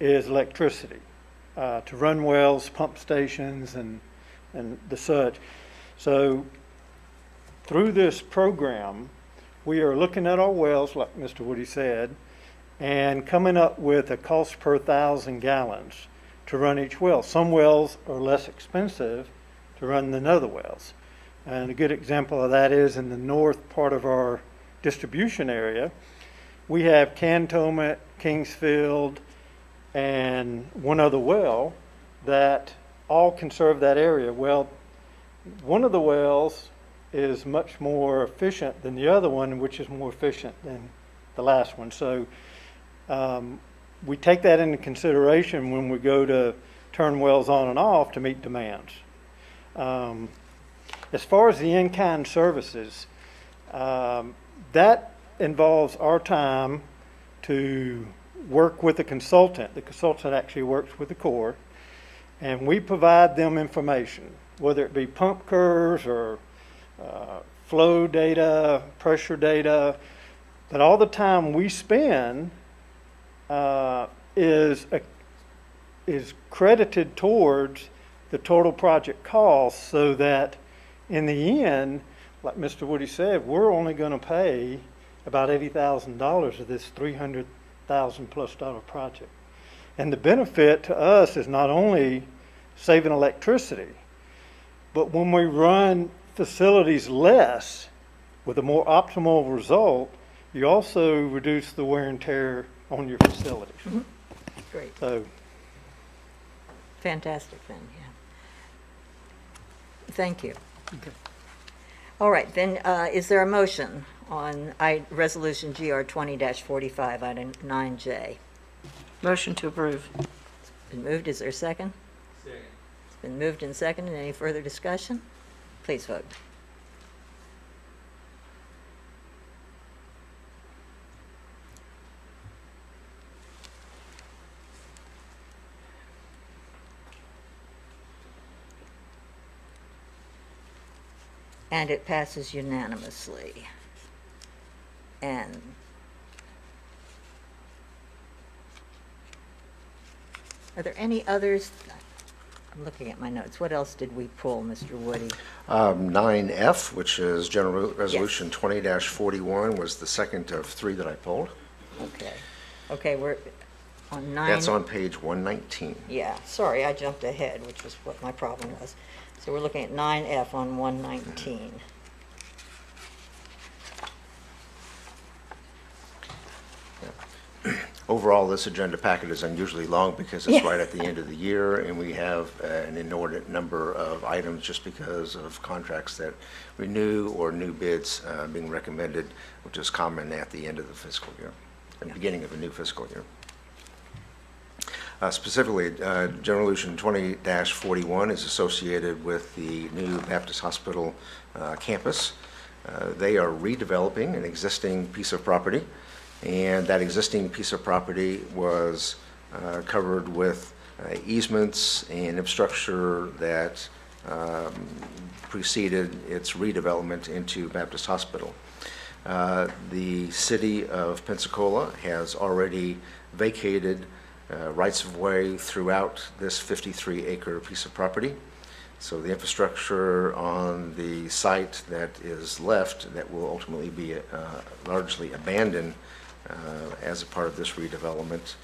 is electricity. to run wells, pump stations, and the such. So through this program, we are looking at our wells, like Mr. Woody said, and coming up with a cost per 1,000 gallons to run each well. Some wells are less expensive to run than other wells. And a good example of that is in the north part of our distribution area. We have Cantonment, Kingsfield, and one other well that all can serve that area. Well, one of the wells is much more efficient than the other one, which is more efficient than the last one. So we take that into consideration when we go to turn wells on and off to meet demands. As far as the in-kind services, that involves our time to work with a consultant. The consultant actually works with the Corps, and we provide them information, whether it be pump curves or flow data, pressure data. But all the time we spend is credited towards the total project cost, so that in the end, like Mr. Woody said, we're only going to pay about $80,000 of this $300,000+ project. And the benefit to us is not only saving electricity, but when we run facilities less with a more optimal result, you also reduce the wear and tear on your facilities. Mm-hmm. Great. So, Fantastic then, yeah. Thank you. All right, then, is there a motion on Resolution GR 20-45, item 9J? Motion to approve. It's been moved, is there a second? Second. It's been moved and seconded, any further discussion? Please vote. And it passes unanimously. And are there any others? I'm looking at my notes. What else did we pull, Mr. Woody? 9F, which is General Resolution 20-41, was the second of three that I pulled. Okay. Okay, we're on 9. That's on page 119. Yeah, sorry, I jumped ahead, which was what my problem was. So we're looking at 9F on 119. Overall, this agenda packet is unusually long because it's right at the end of the year, and we have an inordinate number of items just because of contracts that renew or new bids being recommended, which is common at the end of the fiscal year, at the beginning of a new fiscal year. Specifically, General Resolution 20-41 is associated with the new Baptist Hospital campus. They are redeveloping an existing piece of property, and that existing piece of property was covered with easements and infrastructure that preceded its redevelopment into Baptist Hospital. The city of Pensacola has already vacated rights-of-way throughout this 53-acre piece of property. So the infrastructure on the site that is left that will ultimately be largely abandoned as a part of this redevelopment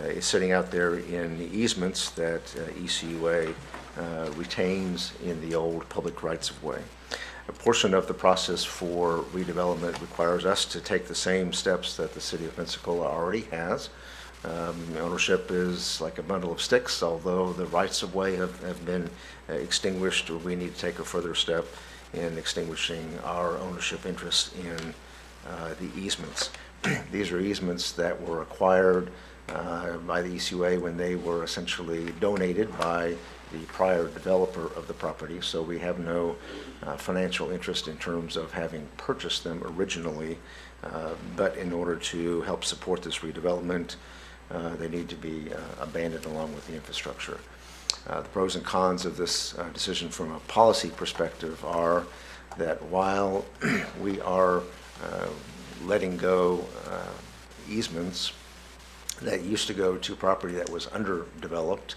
is sitting out there in the easements that ECUA retains in the old public rights-of-way. A portion of the process for redevelopment requires us to take the same steps that the city of Pensacola already has. Ownership is like a bundle of sticks. Although the rights-of-way have been extinguished, we need to take a further step in extinguishing our ownership interest in the easements. These are easements that were acquired by the ECUA when they were essentially donated by the prior developer of the property, so we have no financial interest in terms of having purchased them originally, but in order to help support this redevelopment, they need to be abandoned along with the infrastructure. The pros and cons of this decision from a policy perspective are that while we are letting go easements, that used to go to property that was underdeveloped.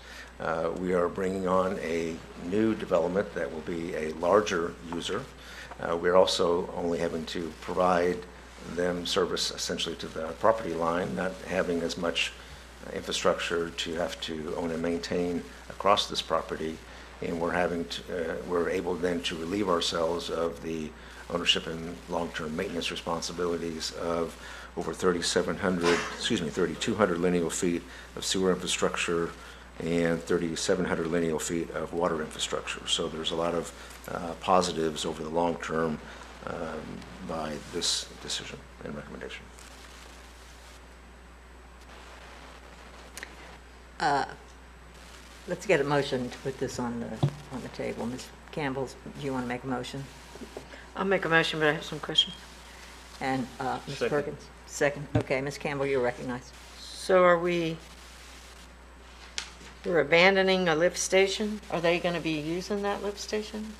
We are bringing on a new development that will be a larger user. We're also only having to provide them service essentially to the property line, not having as much infrastructure to have to own and maintain across this property. And we're able then to relieve ourselves of the ownership and long-term maintenance responsibilities of over 3,200 lineal feet of sewer infrastructure and 3,700 lineal feet of water infrastructure. So there's a lot of positives over the long term by this decision and recommendation. Let's get a motion to put this on the table. Ms. Campbell, do you want to make a motion? I'll make a motion, but I have some questions. And Ms. Second. Perkins? Second. Okay, Ms. Campbell, you're recognized. So we're abandoning a lift station? Are they going to be using that lift station?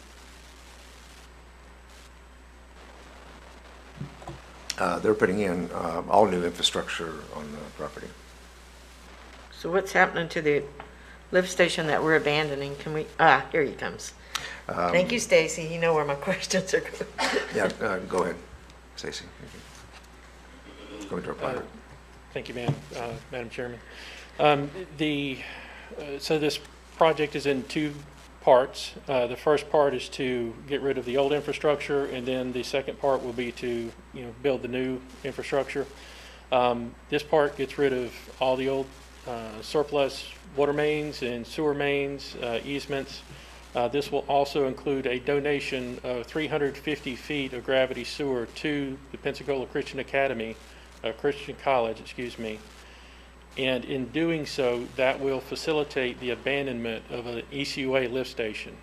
They're putting in all new infrastructure on the property. So what's happening to the lift station that we're abandoning? Can we, here he comes. Thank you, Stacy. You know where my questions are going. Yeah, go ahead, Stacy. Go into our plan. Thank you, Madam Chairman. So this project is in two parts. The first part is to get rid of the old infrastructure, and then the second part will be to, build the new infrastructure. This part gets rid of all the old surplus water mains and sewer mains, easements. This will also include a donation of 350 feet of gravity sewer to the Pensacola Christian College, And in doing so, that will facilitate the abandonment of an ECUA lift station.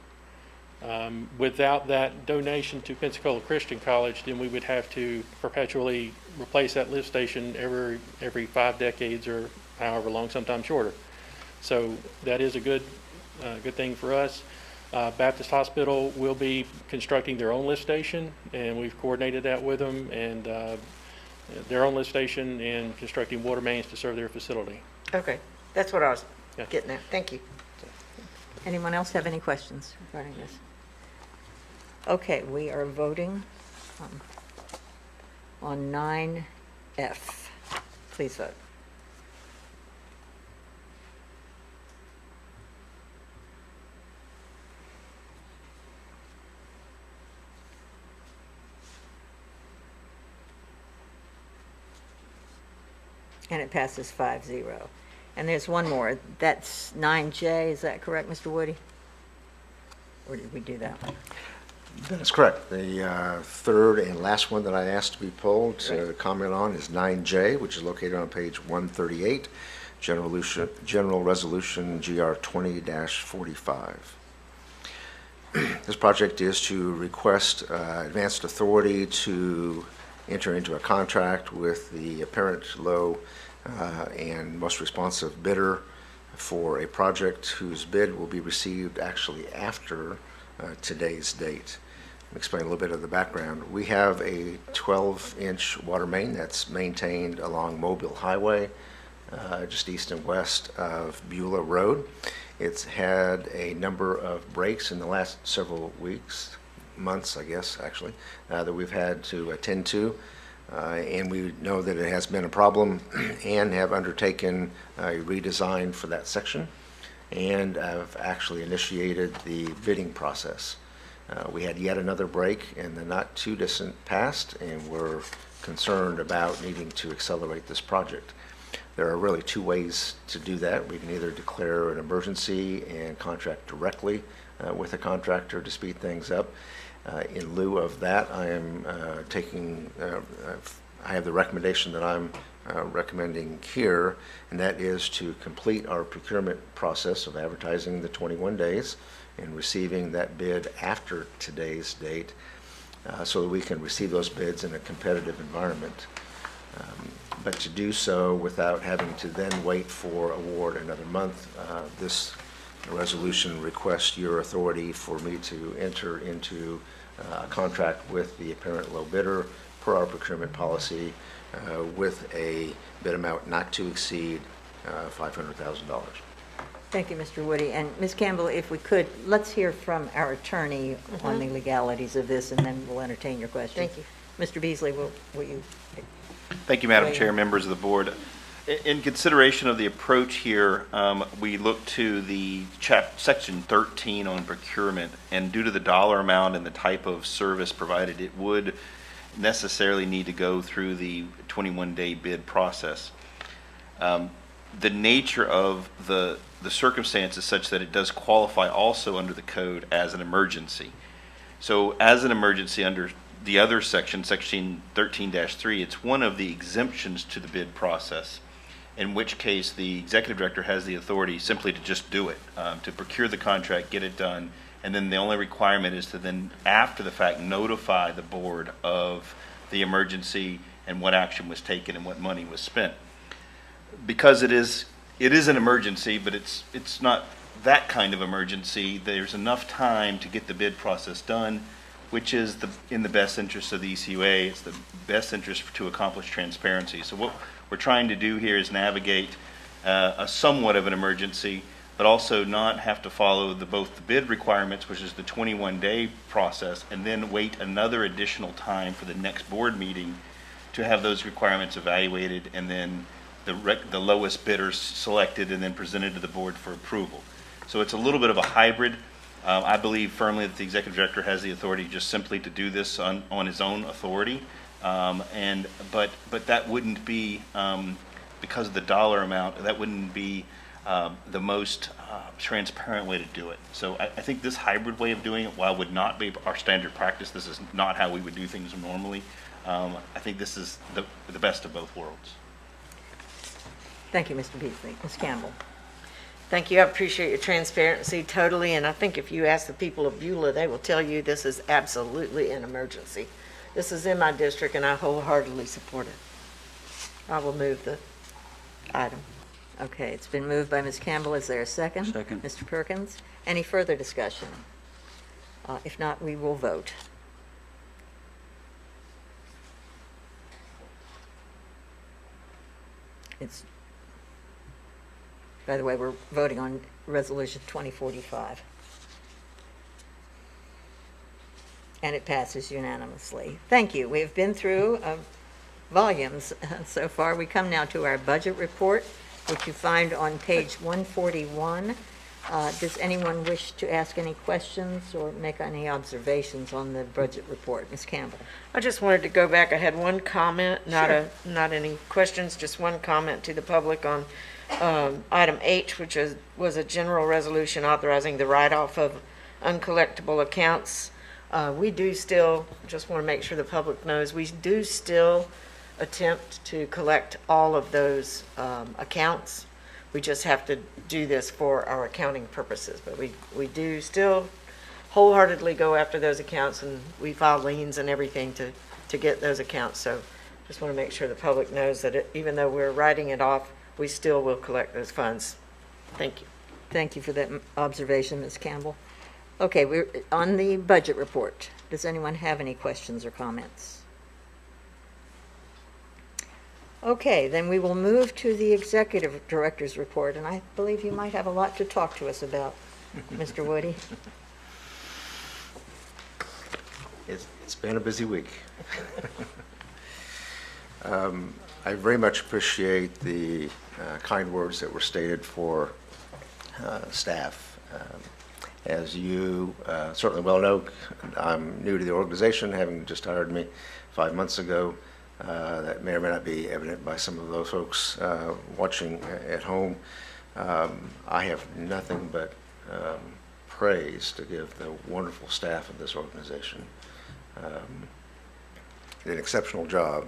Without that donation to Pensacola Christian College, then we would have to perpetually replace that lift station every 5 decades or however long, sometimes shorter. So that is a good thing for us. Baptist Hospital will be constructing their own lift station, and we've coordinated that with them, and their own lift station and constructing water mains to serve their facility. Okay, that's what I was Yeah. getting at. Thank you. Anyone else have any questions regarding this? Okay, we are voting on 9F. Please vote. And it passes 5-0. And there's one more. That's 9J, is that correct, Mr. Woody? Or did we do that one? That is correct. The third and last one that I asked to be pulled to comment on is 9J, which is located on page 138, General Resolution GR 20-45. This project is to request advanced authority to enter into a contract with the apparent low and most responsive bidder for a project whose bid will be received actually after today's date. I'll explain a little bit of the background. We have a 12-inch water main that's maintained along Mobile Highway, just east and west of Beulah Road. It's had a number of breaks in the last several months, I guess, actually, that we've had to attend to. And we know that it has been a problem and have undertaken a redesign for that section and have actually initiated the bidding process. We had yet another break in the not too distant past, and we're concerned about needing to accelerate this project. There are really two ways to do that. We can either declare an emergency and contract directly with a contractor to speed things up. In lieu of that, I am I have the recommendation that I'm recommending here, and that is to complete our procurement process of advertising the 21 days and receiving that bid after today's date so that we can receive those bids in a competitive environment. But to do so without having to then wait for award another month, this resolution requests your authority for me to enter into a contract with the apparent low bidder per our procurement policy with a bid amount not to exceed $500,000. Thank you, Mr. Woody. And Ms. Campbell, if we could, let's hear from our attorney on the legalities of this, and then we'll entertain your questions. Thank you. Mr. Beasley, will you? Thank you, Madam Weigh Chair, in. members of the board. In consideration of the approach here, we look to the section 13 on procurement, and due to the dollar amount and the type of service provided, it would necessarily need to go through the 21-day bid process. The nature of the circumstances such that it does qualify also under the code as an emergency. So as an emergency under the other section, section 13-3, it's one of the exemptions to the bid process, in which case the executive director has the authority simply to just do it, to procure the contract, get it done, and then the only requirement is to then, after the fact, notify the board of the emergency and what action was taken and what money was spent. Because it is an emergency, but it's not that kind of emergency. There's enough time to get the bid process done, which is in the best interest of the ECUA. It's the best interest to accomplish transparency. So what we're trying to do here is navigate a somewhat of an emergency, but also not have to follow both the bid requirements, which is the 21-day process, and then wait another additional time for the next board meeting to have those requirements evaluated, and then the lowest bidders selected and then presented to the board for approval. So it's a little bit of a hybrid. I believe firmly that the executive director has the authority just simply to do this on his own authority, but that wouldn't be, because of the dollar amount, that wouldn't be the most transparent way to do it. So I think this hybrid way of doing it, while would not be our standard practice, this is not how we would do things normally. I think this is the best of both worlds. Thank you, Mr. Beasley. Ms. Campbell? Thank you. I appreciate your transparency totally, and I think if you ask the people of Beulah, they will tell you this is absolutely an emergency. This is in my district, and I wholeheartedly support it. I will move the item. Okay, it's been moved by Ms. Campbell. Is there a second? Second. Mr. Perkins? Any further discussion? If not, we will vote. By the way, we're voting on Resolution 2045. And it passes unanimously. Thank you. We've been through volumes so far. We come now to our budget report, which you find on page 141. Does anyone wish to ask any questions or make any observations on the budget report? Ms. Campbell? I just wanted to go back. I had one comment, Sure. not any questions, just one comment to the public on item H, which was a general resolution authorizing the write-off of uncollectible accounts. We do still, just want to make sure the public knows, we do still attempt to collect all of those accounts. We just have to do this for our accounting purposes, but we do still wholeheartedly go after those accounts, and we file liens and everything to get those accounts. So just want to make sure the public knows that even though we're writing it off, we still will collect those funds. Thank you. Thank you for that observation, Ms. Campbell. Okay, we're on the budget report. Does anyone have any questions or comments? Okay, then we will move to the executive director's report, and I believe you might have a lot to talk to us about, Mr. Woody. It's been a busy week. I very much appreciate the kind words that were stated for staff. As you certainly well know, I'm new to the organization, having just hired me 5 months ago. That may or may not be evident by some of those folks watching at home. I have nothing but praise to give the wonderful staff of this organization. Did an exceptional job,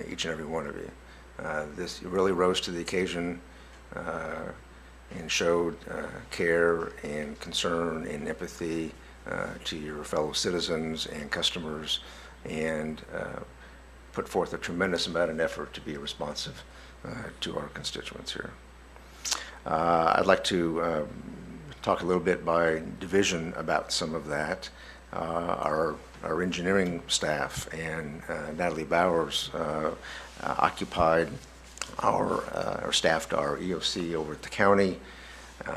each and every one of you. This really rose to the occasion and showed care and concern and empathy to your fellow citizens and customers, and put forth a tremendous amount of effort to be responsive to our constituents here. I'd like to talk a little bit by division about some of that. our engineering staff and Natalie Bowers occupied or staffed our EOC over at the county,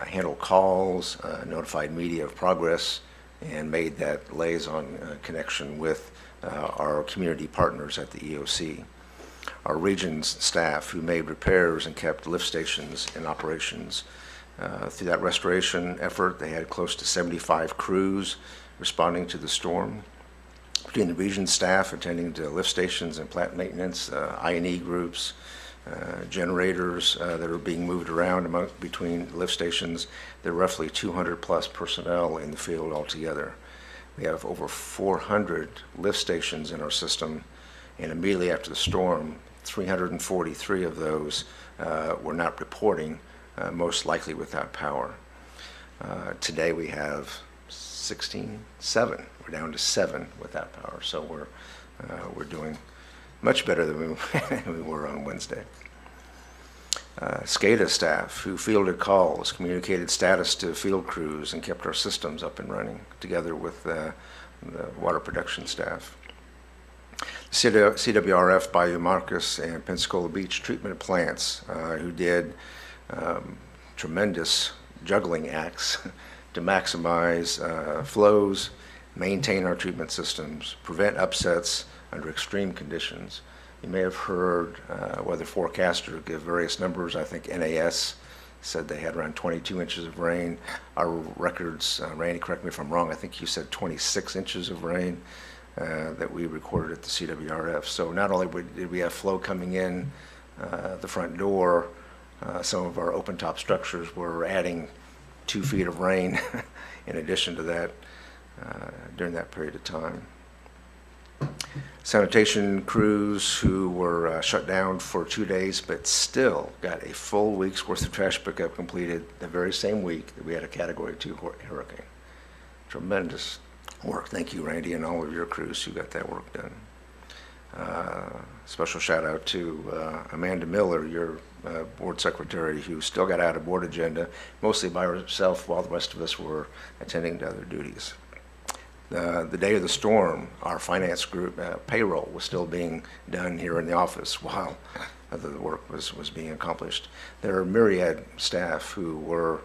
handled calls, notified media of progress, and made that liaison connection with our community partners at the EOC. Our region's staff who made repairs and kept lift stations in operations. Through that restoration effort, they had close to 75 crews responding to the storm. Between the region staff attending to lift stations and plant maintenance, I&E groups, generators that are being moved around between lift stations, there are roughly 200 plus personnel in the field altogether. We have over 400 lift stations in our system, and immediately after the storm, 343 of those were not reporting, most likely without power. Today we have 7. We're down to 7 without power, so we're doing much better than we were on Wednesday. SCADA staff who fielded calls, communicated status to field crews, and kept our systems up and running together with the water production staff. CWRF, Bayou Marcus, and Pensacola Beach treatment plants who did tremendous juggling acts to maximize flows, maintain our treatment systems, prevent upsets under extreme conditions. You may have heard weather forecaster give various numbers. I think NAS said they had around 22 inches of rain. Our records, Randy, correct me if I'm wrong, I think you said 26 inches of rain that we recorded at the CWRF. So not only did we have flow coming in the front door, some of our open top structures were adding 2 feet of rain in addition to that during that period of time. Sanitation crews who were shut down for 2 days but still got a full week's worth of trash pickup completed the very same week that we had a Category 2 hurricane. Tremendous work. Thank you, Randy, and all of your crews who got that work done. Special shout out to Amanda Miller, your board secretary, who still got out of board agenda, mostly by herself while the rest of us were attending to other duties. The day of the storm, our finance group payroll was still being done here in the office while the work was being accomplished. There are myriad staff who were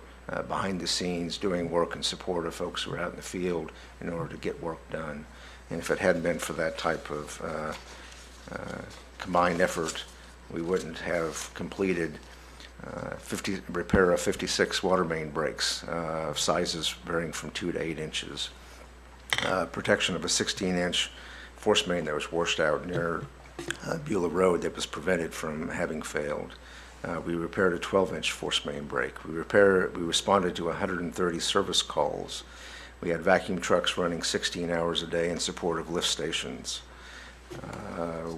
behind the scenes doing work in support of folks who were out in the field in order to get work done. And if it hadn't been for that type of combined effort, we wouldn't have completed repair of 56 water main breaks of sizes varying from 2 to 8 inches. Protection of a 16-inch force main that was washed out near Beulah Road that was prevented from having failed. We repaired a 12-inch force main break. We responded to 130 service calls. We had vacuum trucks running 16 hours a day in support of lift stations.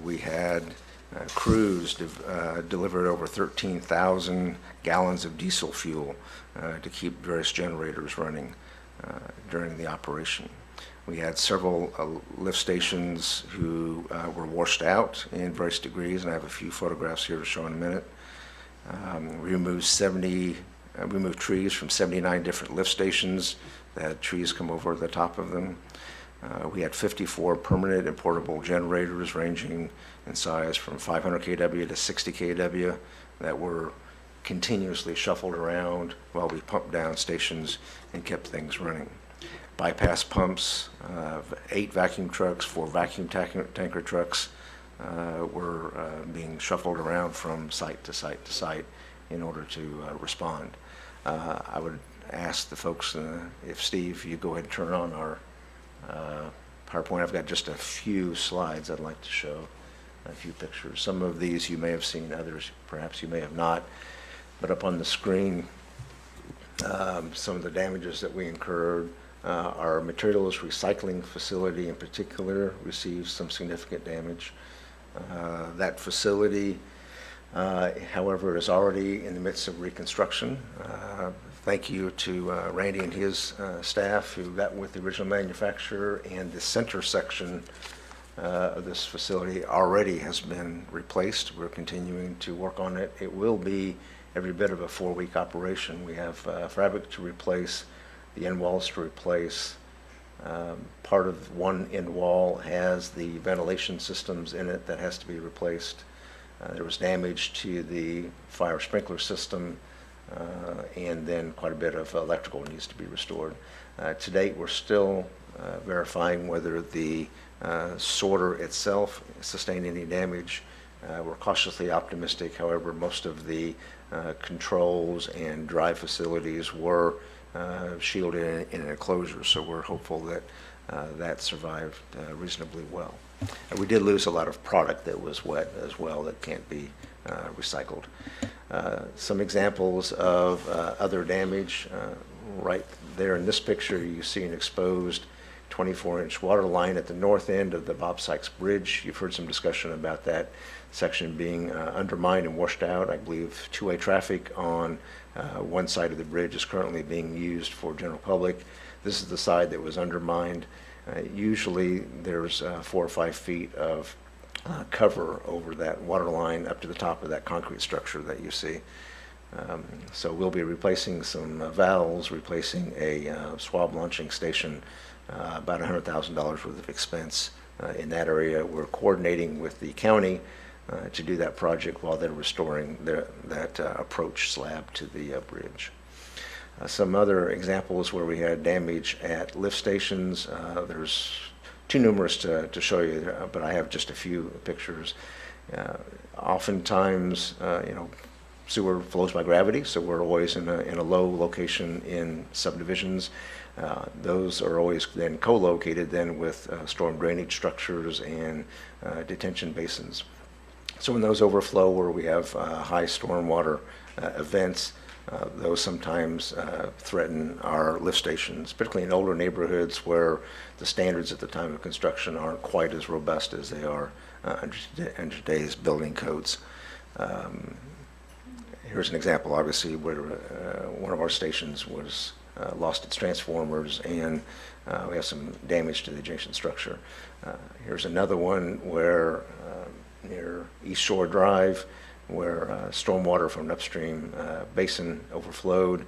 We had crews delivered over 13,000 gallons of diesel fuel to keep various generators running during the operation. We had several lift stations who were washed out in various degrees, and I have a few photographs here to show in a minute. We removed trees from 79 different lift stations that had trees come over the top of them. We had 54 permanent and portable generators ranging in size from 500 kW to 60 kW that were continuously shuffled around while we pumped down stations and kept things running. Bypass pumps, 8 vacuum trucks, 4 vacuum tanker trucks were being shuffled around from site to site to site in order to respond. I would ask the folks, if Steve, you go ahead and turn on our PowerPoint. I've got just a few slides I'd like to show, a few pictures. Some of these you may have seen, others perhaps you may have not. But up on the screen, some of the damages that we incurred. Our materials recycling facility in particular received some significant damage. That facility, however, is already in the midst of reconstruction. Thank you to Randy and his staff who got with the original manufacturer, and the center section of this facility already has been replaced. We're continuing to work on it. It will be every bit of a 4-week operation. We have fabric to replace, the end walls to replace, Part of one end wall has the ventilation systems in it that has to be replaced. There was damage to the fire sprinkler system, and then quite a bit of electrical needs to be restored. To date, we're still verifying whether the sorter itself sustained any damage. We're cautiously optimistic. However, most of the controls and drive facilities were shielded in an enclosure, so we're hopeful that that survived reasonably well. We did lose a lot of product that was wet as well that can't be recycled. Some examples of other damage. Right there in this picture, you see an exposed 24-inch water line at the north end of the Bob Sykes Bridge. You've heard some discussion about that section being undermined and washed out. I believe two-way traffic on one side of the bridge is currently being used for general public. This is the side that was undermined. Usually there's 4 or 5 feet of cover over that water line up to the top of that concrete structure that you see. So we'll be replacing some valves, replacing a swab launching station, about $100,000 worth of expense in that area. We're coordinating with the county to do that project while they're restoring that approach slab to the bridge. Some other examples where we had damage at lift stations. There's too numerous to show you, but I have just a few pictures. Oftentimes, sewer flows by gravity, so we're always in a low location in subdivisions. Those are always then co-located then with storm drainage structures and detention basins. So when those overflow, where we have high stormwater events, those sometimes threaten our lift stations, particularly in older neighborhoods where the standards at the time of construction aren't quite as robust as they are under today's building codes. Here's an example, obviously, where one of our stations was lost its transformers, and we have some damage to the adjacent structure. Here's another one where near East Shore Drive, where stormwater from an upstream basin flowed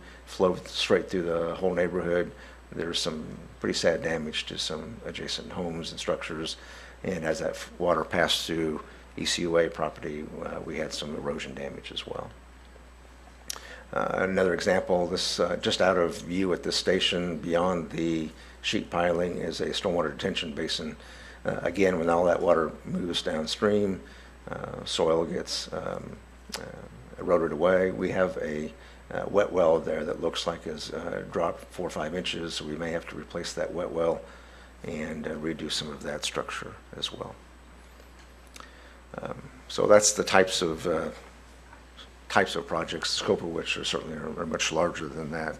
straight through the whole neighborhood. There's some pretty sad damage to some adjacent homes and structures, and as that water passed through ECUA property, we had some erosion damage as well. Another example, this just out of view at this station beyond the sheet piling is a stormwater detention basin. Again, when all that water moves downstream, soil gets eroded away. We have a wet well there that looks like has dropped 4 or 5 inches, so we may have to replace that wet well and redo some of that structure as well. So that's the types of projects, the scope of which are certainly are much larger than that.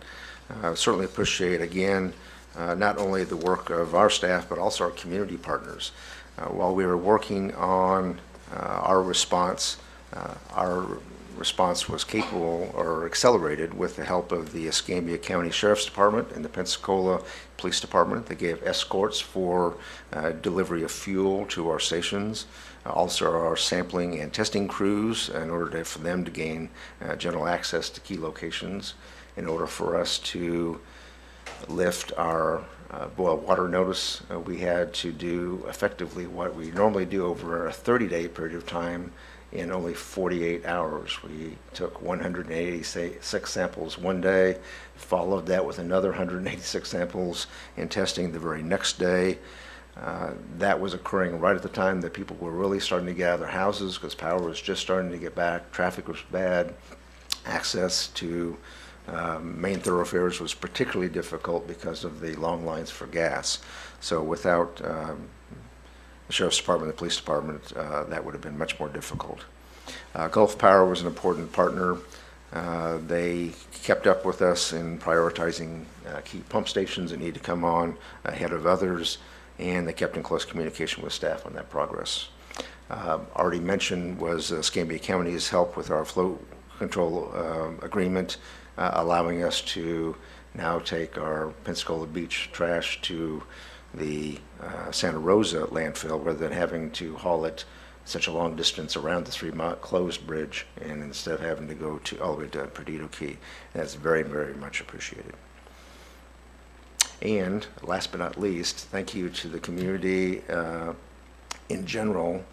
I certainly appreciate, again, not only the work of our staff, but also our community partners. While we were working on our response was capable or accelerated with the help of the Escambia County Sheriff's Department and the Pensacola Police Department. They gave escorts for delivery of fuel to our stations. Also our sampling and testing crews in order for them to gain general access to key locations in order for us to lift our boil water notice. We had to do effectively what we normally do over a 30-day period of time in only 48 hours. We took 186 samples one day, followed that with another 186 samples in testing the very next day. That was occurring right at the time that people were really starting to get out of their houses because power was just starting to get back, traffic was bad, access to main thoroughfares was particularly difficult because of the long lines for gas. So without the Sheriff's Department, the Police Department, that would have been much more difficult. Gulf Power was an important partner. They kept up with us in prioritizing key pump stations that need to come on ahead of others, and they kept in close communication with staff on that progress. Already mentioned was Escambia County's help with our flow control agreement, allowing us to now take our Pensacola Beach trash to the Santa Rosa landfill rather than having to haul it such a long distance around the 3-mile closed bridge, and instead of having to go all the way to Perdido Key. And that's very, very much appreciated. And last but not least, thank you to the community in general,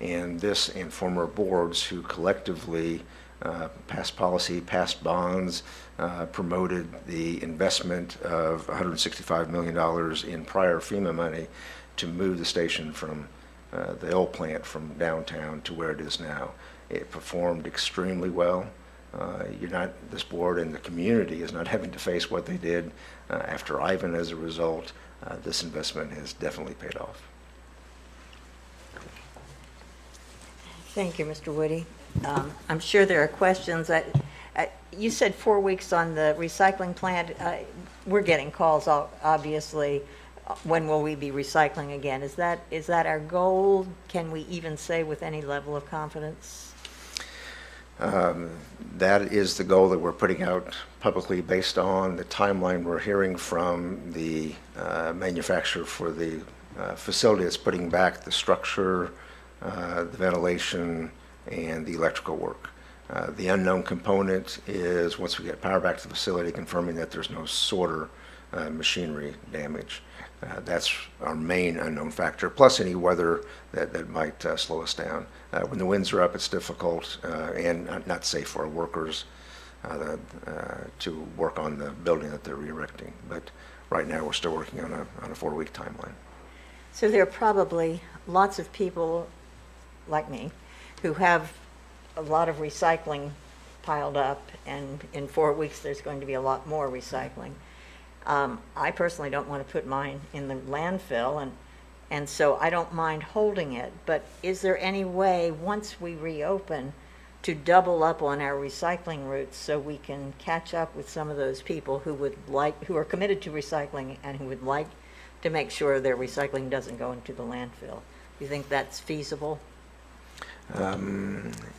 and this and former boards who collectively passed policy, passed bonds, promoted the investment of $165 million in prior FEMA money to move the station from the old plant from downtown to where it is now. It performed extremely well. This board and the community is not having to face what they did after Ivan as a result. This investment has definitely paid off. Thank you, Mr. Woody. I'm sure there are questions. You said 4 weeks on the recycling plant. We're getting calls, obviously. When will we be recycling again? Is that our goal? Can we even say with any level of confidence? That is the goal that we're putting out publicly based on the timeline we're hearing from the manufacturer for the facility that's putting back the structure, the ventilation, and the electrical work. The unknown component is once we get power back to the facility, confirming that there's no sorter machinery damage. That's our main unknown factor, plus any weather that might slow us down. When the winds are up, it's difficult and not safe for our workers to work on the building that they're erecting. But right now, we're still working on a 4-week timeline. So there are probably lots of people like me who have a lot of recycling piled up, and in 4 weeks there's going to be a lot more recycling. I personally don't want to put mine in the landfill, and so I don't mind holding it, but is there any way, once we reopen, to double up on our recycling routes so we can catch up with some of those people who are committed to recycling and who would like to make sure their recycling doesn't go into the landfill? Do you think that's feasible?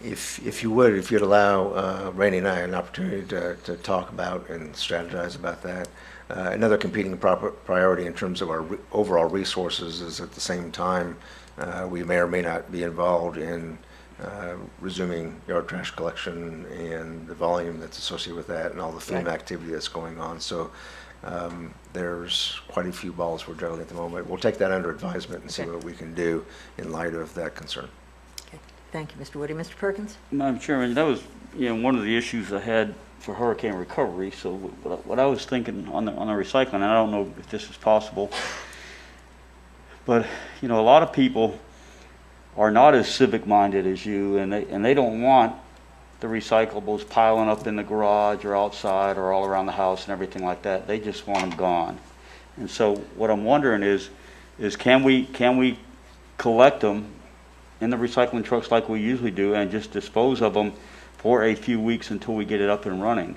If you'd allow Randy and I an opportunity to talk about and strategize about that. Another competing priority in terms of our overall resources is at the same time we may or may not be involved in resuming yard trash collection and the volume that's associated with that and all the FEMA activity that's going on. So there's quite a few balls we're juggling at the moment. We'll take that under advisement and see what we can do in light of that concern. Okay. Thank you, Mr. Woody. Mr. Perkins? Madam Chairman, that was one of the issues I had for hurricane recovery. So what I was thinking on the recycling, and I don't know if this is possible, but a lot of people are not as civic minded as you, and they don't want the recyclables piling up in the garage or outside or all around the house and everything like that. They just want them gone. And so what I'm wondering is can we collect them in the recycling trucks like we usually do and just dispose of them for a few weeks until we get it up and running?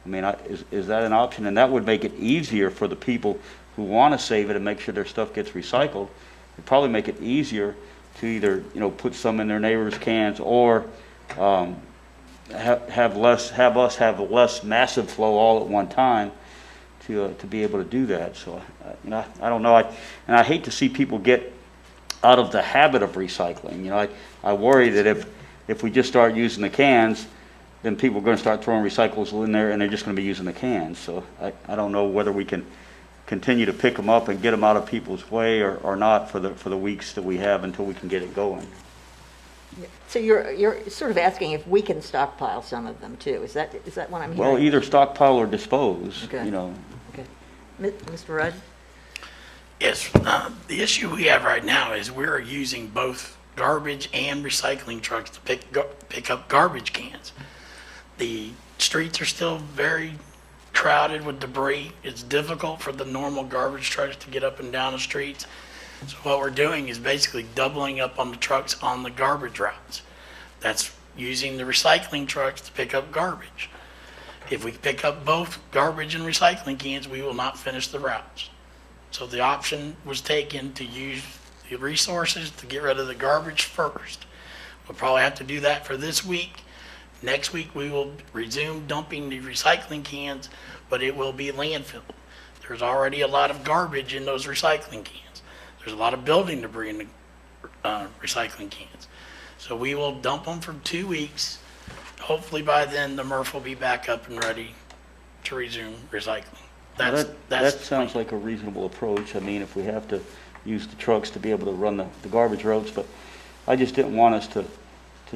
I mean, is that an option? And that would make it easier for the people who want to save it and make sure their stuff gets recycled. It'd probably make it easier to either put some in their neighbors' cans or have us have a less massive flow all at one time to be able to do that. So I don't know. I hate to see people get out of the habit of recycling. I worry that if we just start using the cans, then people are going to start throwing recyclables in there and they're just going to be using the cans. So I don't know whether we can continue to pick them up and get them out of people's way or not for the weeks that we have until we can get it going. So you're sort of asking if we can stockpile some of them too. Is that what I'm hearing? Well, either stockpile or dispose. Okay. Okay. Mr. Rudd? Yes, the issue we have right now is we're using both garbage and recycling trucks to pick up garbage cans. The streets are still very crowded with debris. It's difficult for the normal garbage trucks to get up and down the streets. So what we're doing is basically doubling up on the trucks on the garbage routes. That's using the recycling trucks to pick up garbage. If we pick up both garbage and recycling cans, we will not finish the routes. So the option was taken to use the resources to get rid of the garbage first. We'll probably have to do that for this week. Next week, we will resume dumping the recycling cans, but it will be landfilled. There's already a lot of garbage in those recycling cans. There's a lot of building debris in the recycling cans. So we will dump them for 2 weeks. Hopefully by then, the MRF will be back up and ready to resume recycling. Now, That's, That that's. sounds like a reasonable approach. I mean, if we have to use the trucks to be able to run the garbage routes, but I just didn't want us to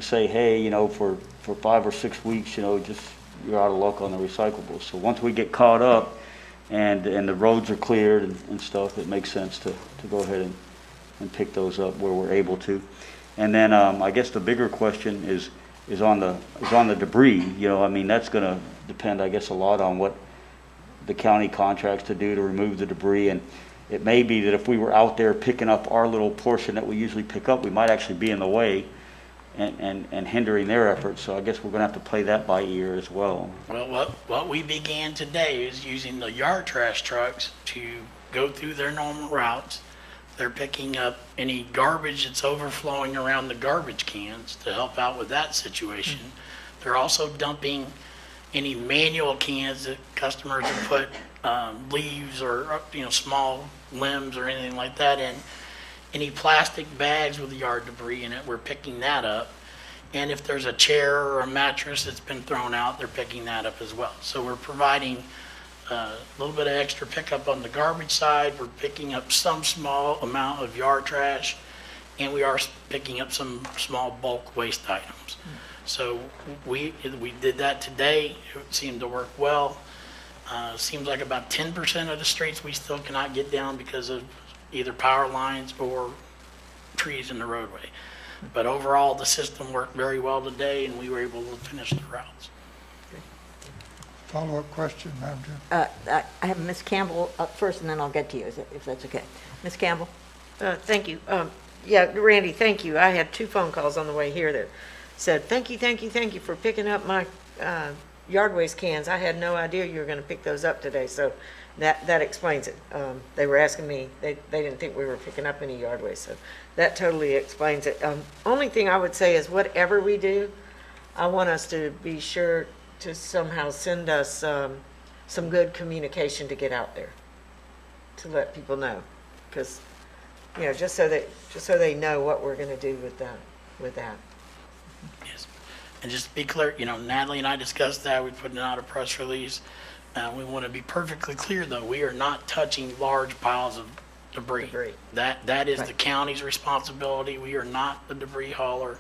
say, hey, for 5 or 6 weeks, just you're out of luck on the recyclables. So once we get caught up and the roads are cleared and stuff, it makes sense to go ahead and pick those up where we're able to. And then I guess the bigger question is on the debris. That's going to depend, I guess, a lot on what the county contracts to do to remove the debris. And it may be that if we were out there picking up our little portion that we usually pick up, we might actually be in the way and hindering their efforts. So I guess we're going to have to play that by ear as well. Well, what we began today is using the yard trash trucks to go through their normal routes. They're picking up any garbage that's overflowing around the garbage cans to help out with that situation. They're also dumping any manual cans that customers have put leaves or small limbs or anything like that in. Any plastic bags with yard debris in it, we're picking that up. And if there's a chair or a mattress that's been thrown out, they're picking that up as well. So we're providing a little bit of extra pickup on the garbage side. We're picking up some small amount of yard trash, and we are picking up some small bulk waste items. So we did that today. It seemed to work well. Seems like about 10% of the streets we still cannot get down because of either power lines or trees in the roadway. But overall, the system worked very well today, and we were able to finish the routes. Follow-up question, Madam Chair. I have Ms. Campbell up first, and then I'll get to you, if that's okay. Ms. Campbell? Thank you. Yeah, Randy, thank you. I had 2 phone calls on the way here that said, thank you for picking up my yard waste cans. I had no idea you were going to pick those up today, so that explains it. They were asking me, they didn't think we were picking up any yard waste, so that totally explains it. Only thing I would say is whatever we do, I want us to be sure to somehow send us some good communication to get out there, to let people know, because just so they know what we're going to do with that. Yes. And just to be clear, Natalie and I discussed that. We put out a press release. We want to be perfectly clear, though. We are not touching large piles of debris. That is the county's responsibility. We are not the debris hauler.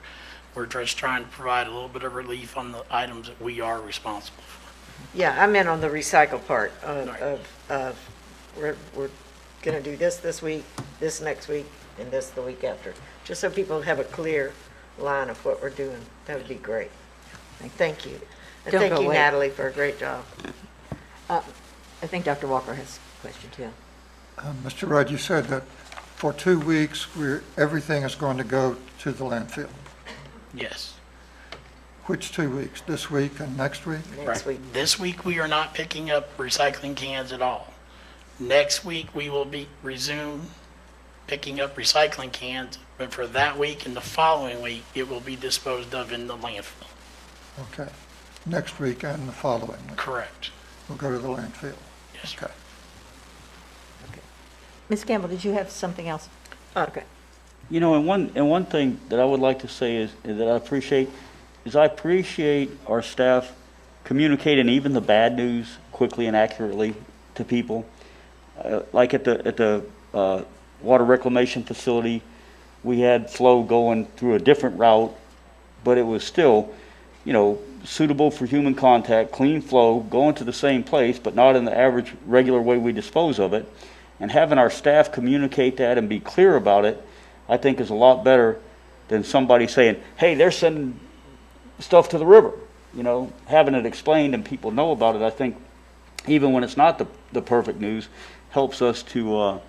We're just trying to provide a little bit of relief on the items that we are responsible for. Yeah, I meant on the recycle part Right. we're going to do this week, this next week, and this the week after, just so people have a clear line of what we're doing. That would be great. Thank you. And Don't thank go you, away. Natalie, for a great job. I think Dr. Walker has a question, too. Mr. Rudd, you said that for 2 weeks, everything is going to go to the landfill. Yes. Which 2 weeks? This week and next week? Next week. This week, we are not picking up recycling cans at all. Next week, we will resume picking up recycling cans, but for that week and the following week, it will be disposed of in the landfill. Okay. Next week and the following week. Correct. We'll go to the landfill. Yes, sir. Okay. Ms. Campbell, did you have something else? Okay. And one thing that I would like to say is that I appreciate our staff communicating even the bad news quickly and accurately to people. Like at the water reclamation facility, we had flow going through a different route, but it was still, suitable for human contact, clean flow, going to the same place, but not in the average regular way we dispose of it. And having our staff communicate that and be clear about it, I think is a lot better than somebody saying, hey, they're sending stuff to the river. Having it explained and people know about it, I think, even when it's not the perfect news, helps us to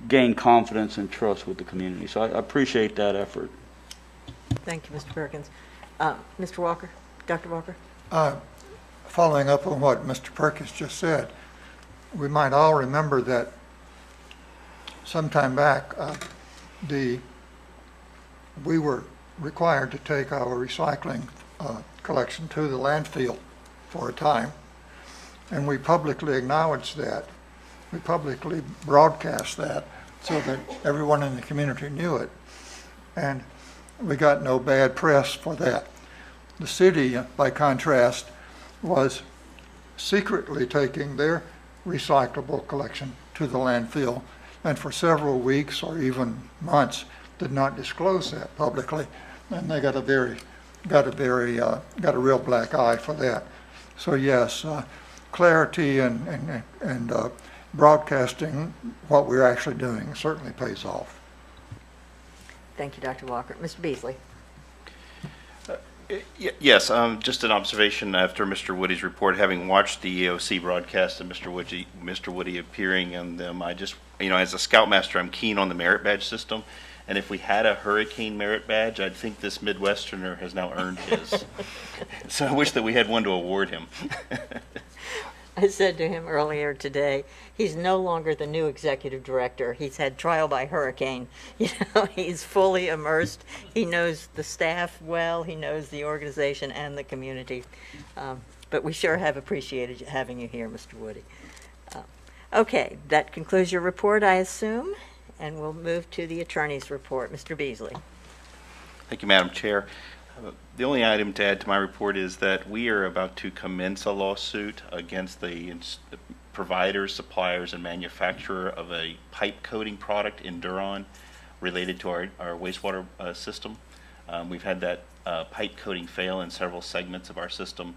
gain confidence and trust with the community. So I appreciate that effort. Thank you, Mr. Perkins. Mr. Walker, Dr. Walker? Following up on what Mr. Perkins just said, we might all remember that sometime back, we were required to take our recycling collection to the landfill for a time, and we publicly acknowledged that. We publicly broadcast that so that everyone in the community knew it, and we got no bad press for that. The city, by contrast, was secretly taking their recyclable collection to the landfill, and for several weeks or even months did not disclose that publicly, and they got a real black eye for that. So yes, clarity and broadcasting what we're actually doing certainly pays off. Thank you, Dr. Walker. Mr. Beasley? Yes, just an observation after Mr. Woody's report, having watched the EOC broadcast and Mr. Woody appearing in them, I just, as a Scoutmaster, I'm keen on the merit badge system. And if we had a hurricane merit badge, I'd think this Midwesterner has now earned his. So I wish that we had one to award him. I said to him earlier today, he's no longer the new executive director. He's had trial by hurricane. He's fully immersed. He knows the staff well. He knows the organization and the community. But we sure have appreciated having you here, Mr. Woody. Okay, that concludes your report, I assume, and we'll move to the attorney's report. Mr. Beasley. Thank you, Madam Chair. The only item to add to my report is that we are about to commence a lawsuit against the provider, suppliers, and manufacturer of a pipe coating product in Duron related to our wastewater system. We've had that pipe coating fail in several segments of our system.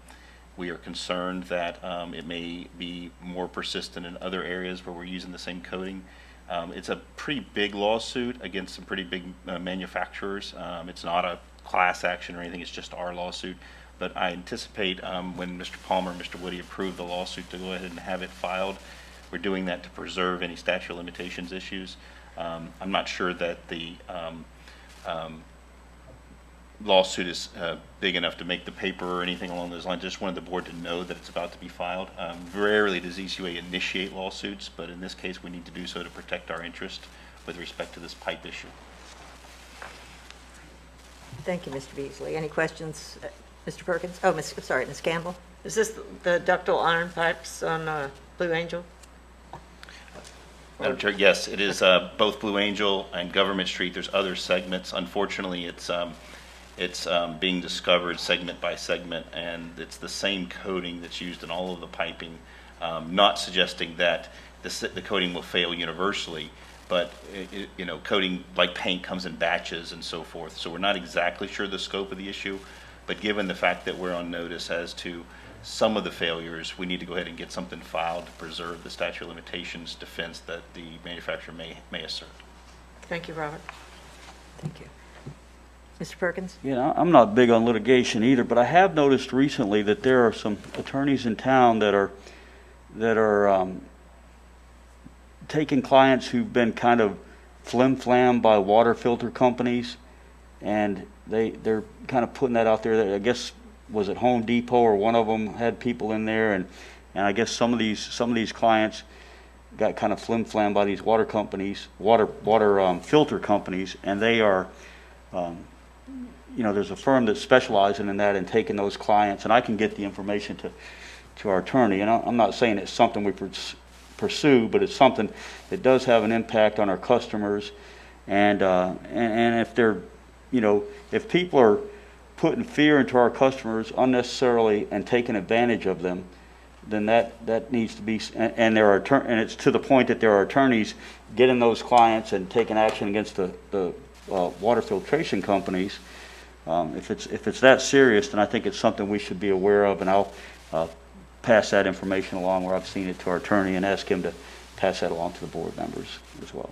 We are concerned that it may be more persistent in other areas where we're using the same coating. It's a pretty big lawsuit against some pretty big manufacturers. It's not a class action or anything, it's just our lawsuit. But I anticipate when Mr. Palmer and Mr. Woody approve the lawsuit to go ahead and have it filed. We're doing that to preserve any statute of limitations issues. I'm not sure that the lawsuit is big enough to make the paper or anything along those lines. Just wanted the board to know that it's about to be filed. Rarely does ECUA initiate lawsuits, but in this case we need to do so to protect our interest with respect to this pipe issue. Thank you, Mr. Beasley. Any questions? Mr. Perkins? Oh, Ms. Campbell? Is this the ductile iron pipes on Blue Angel? Madam Chair, yes, it is both Blue Angel and Government Street. There's other segments. Unfortunately, it's being discovered segment by segment, and it's the same coating that's used in all of the piping, not suggesting that the coating will fail universally, but coating like paint comes in batches and so forth. So we're not exactly sure the scope of the issue, but given the fact that we're on notice as to some of the failures, we need to go ahead and get something filed to preserve the statute of limitations defense that the manufacturer may assert. Thank you, Robert. Thank you. Mr. Perkins? I'm not big on litigation either, but I have noticed recently that there are some attorneys in town that are taking clients who've been kind of flim-flam by water filter companies, and they're kind of putting that out there. I guess was it Home Depot or one of them had people in there, and I guess some of these clients got kind of flim-flam by these water companies, water filter companies, and they are. There's a firm that's specializing in that and taking those clients, and I can get the information to our attorney. And I'm not saying it's something we pursue, but it's something that does have an impact on our customers. And if they're, if people are putting fear into our customers unnecessarily and taking advantage of them, then that needs to be. And it's to the point that there are attorneys getting those clients and taking action against the water filtration companies. If it's that serious, then I think it's something we should be aware of, and I'll pass that information along where I've seen it to our attorney and ask him to pass that along to the board members as well.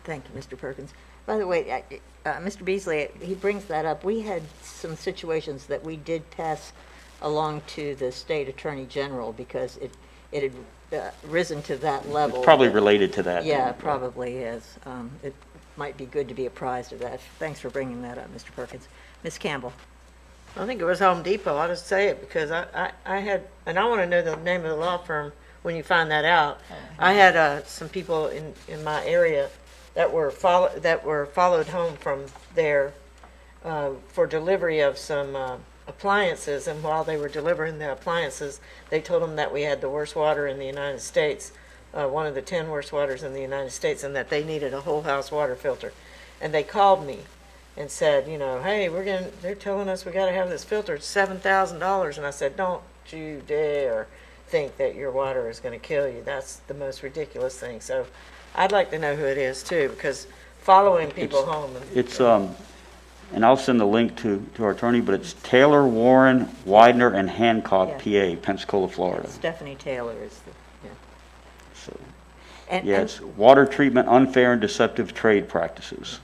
Thank you, Mr. Perkins. By the way, Mr. Beasley, he brings that up. We had some situations that we did pass along to the state attorney general because it had risen to that level. It's probably related to that. Yeah, it probably is. It might be good to be apprised of that. Thanks for bringing that up, Mr. Perkins. Ms. Campbell. I think it was Home Depot. I'll just say it because I had, and I want to know the name of the law firm when you find that out. I had some people in my area that were followed home from there for delivery of some appliances, and while they were delivering the appliances, they told them that we had the worst water in the United States, one of the 10 worst waters in the United States, and that they needed a whole house water filter. And they called me and said, hey, they're telling us we got to have this filter. It's $7,000. And I said, don't you dare, think that your water is going to kill you. That's the most ridiculous thing. So I'd like to know who it is too, because following people home. It's, and I'll send the link to our attorney, but it's Taylor, Warren, Widener, and Hancock, PA, Pensacola, Florida. Stephanie Taylor is the, yeah. So, And, yeah, and- it's water treatment, unfair and deceptive trade practices.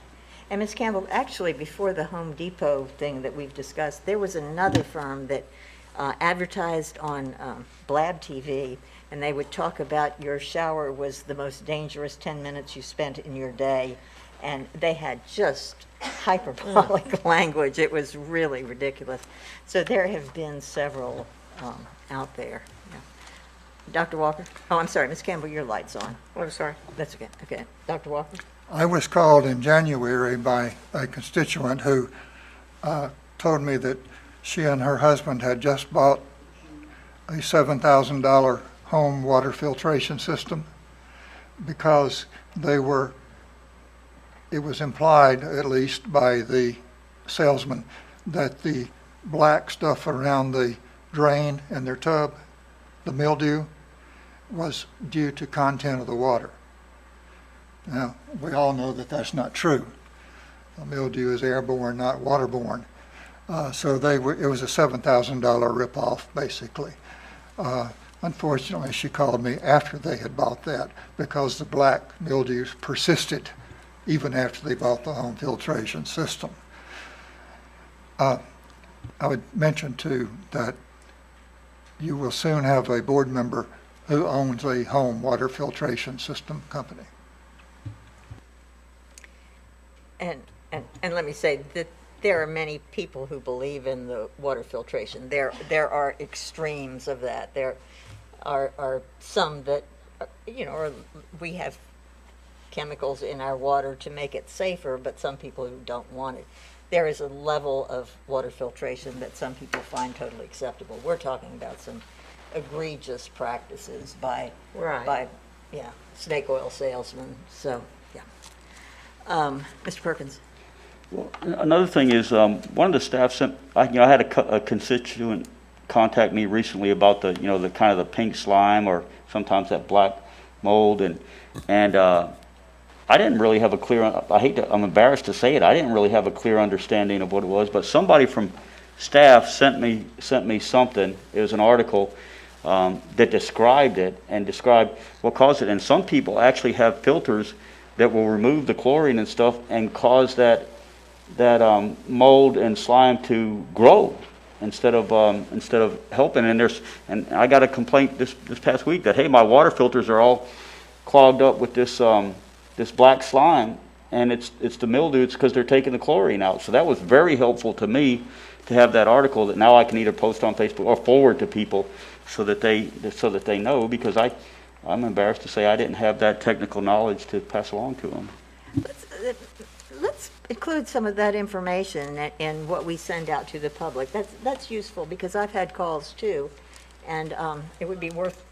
And Ms. Campbell, actually, before the Home Depot thing that we've discussed, there was another firm that advertised on Blab TV, and they would talk about your shower was the most dangerous 10 minutes you spent in your day, and they had just hyperbolic language. It was really ridiculous. So there have been several out there. Yeah. Dr. Walker? Oh, I'm sorry, Ms. Campbell, your light's on. Oh, I'm sorry. That's okay. Okay. Dr. Walker? I was called in January by a constituent who told me that she and her husband had just bought a $7,000 home water filtration system because it was implied, at least by the salesman, that the black stuff around the drain in their tub, the mildew, was due to content of the water. Now, we all know that that's not true. Mildew is airborne, not waterborne. So it was a $7,000 ripoff, basically. Unfortunately, she called me after they had bought that because the black mildew persisted even after they bought the home filtration system. I would mention too that you will soon have a board member who owns a home water filtration system company. And let me say that there are many people who believe in the water filtration. There are extremes of that. There are some that, we have chemicals in our water to make it safer, but some people who don't want it. There is a level of water filtration that some people find totally acceptable. We're talking about some egregious practices by snake oil salesmen. So, yeah. Mr. Perkins. Well, another thing is, one of the staff sent, I had a constituent contact me recently about the kind of the pink slime or sometimes that black mold, and I didn't really have a clear, I'm embarrassed to say it, I didn't really have a clear understanding of what it was, but somebody from staff sent me something. It was an article that described it and described what caused it, and some people actually have filters that will remove the chlorine and stuff and cause that mold and slime to grow instead of helping. And I got a complaint this past week that, hey, my water filters are all clogged up with this black slime, and it's the mildew. It's because they're taking the chlorine out. So that was very helpful to me to have that article that now I can either post on Facebook or forward to people so that they know, because I'm embarrassed to say I didn't have that technical knowledge to pass along to them. Let's include some of that information in what we send out to the public. That's useful because I've had calls too, and it would be worth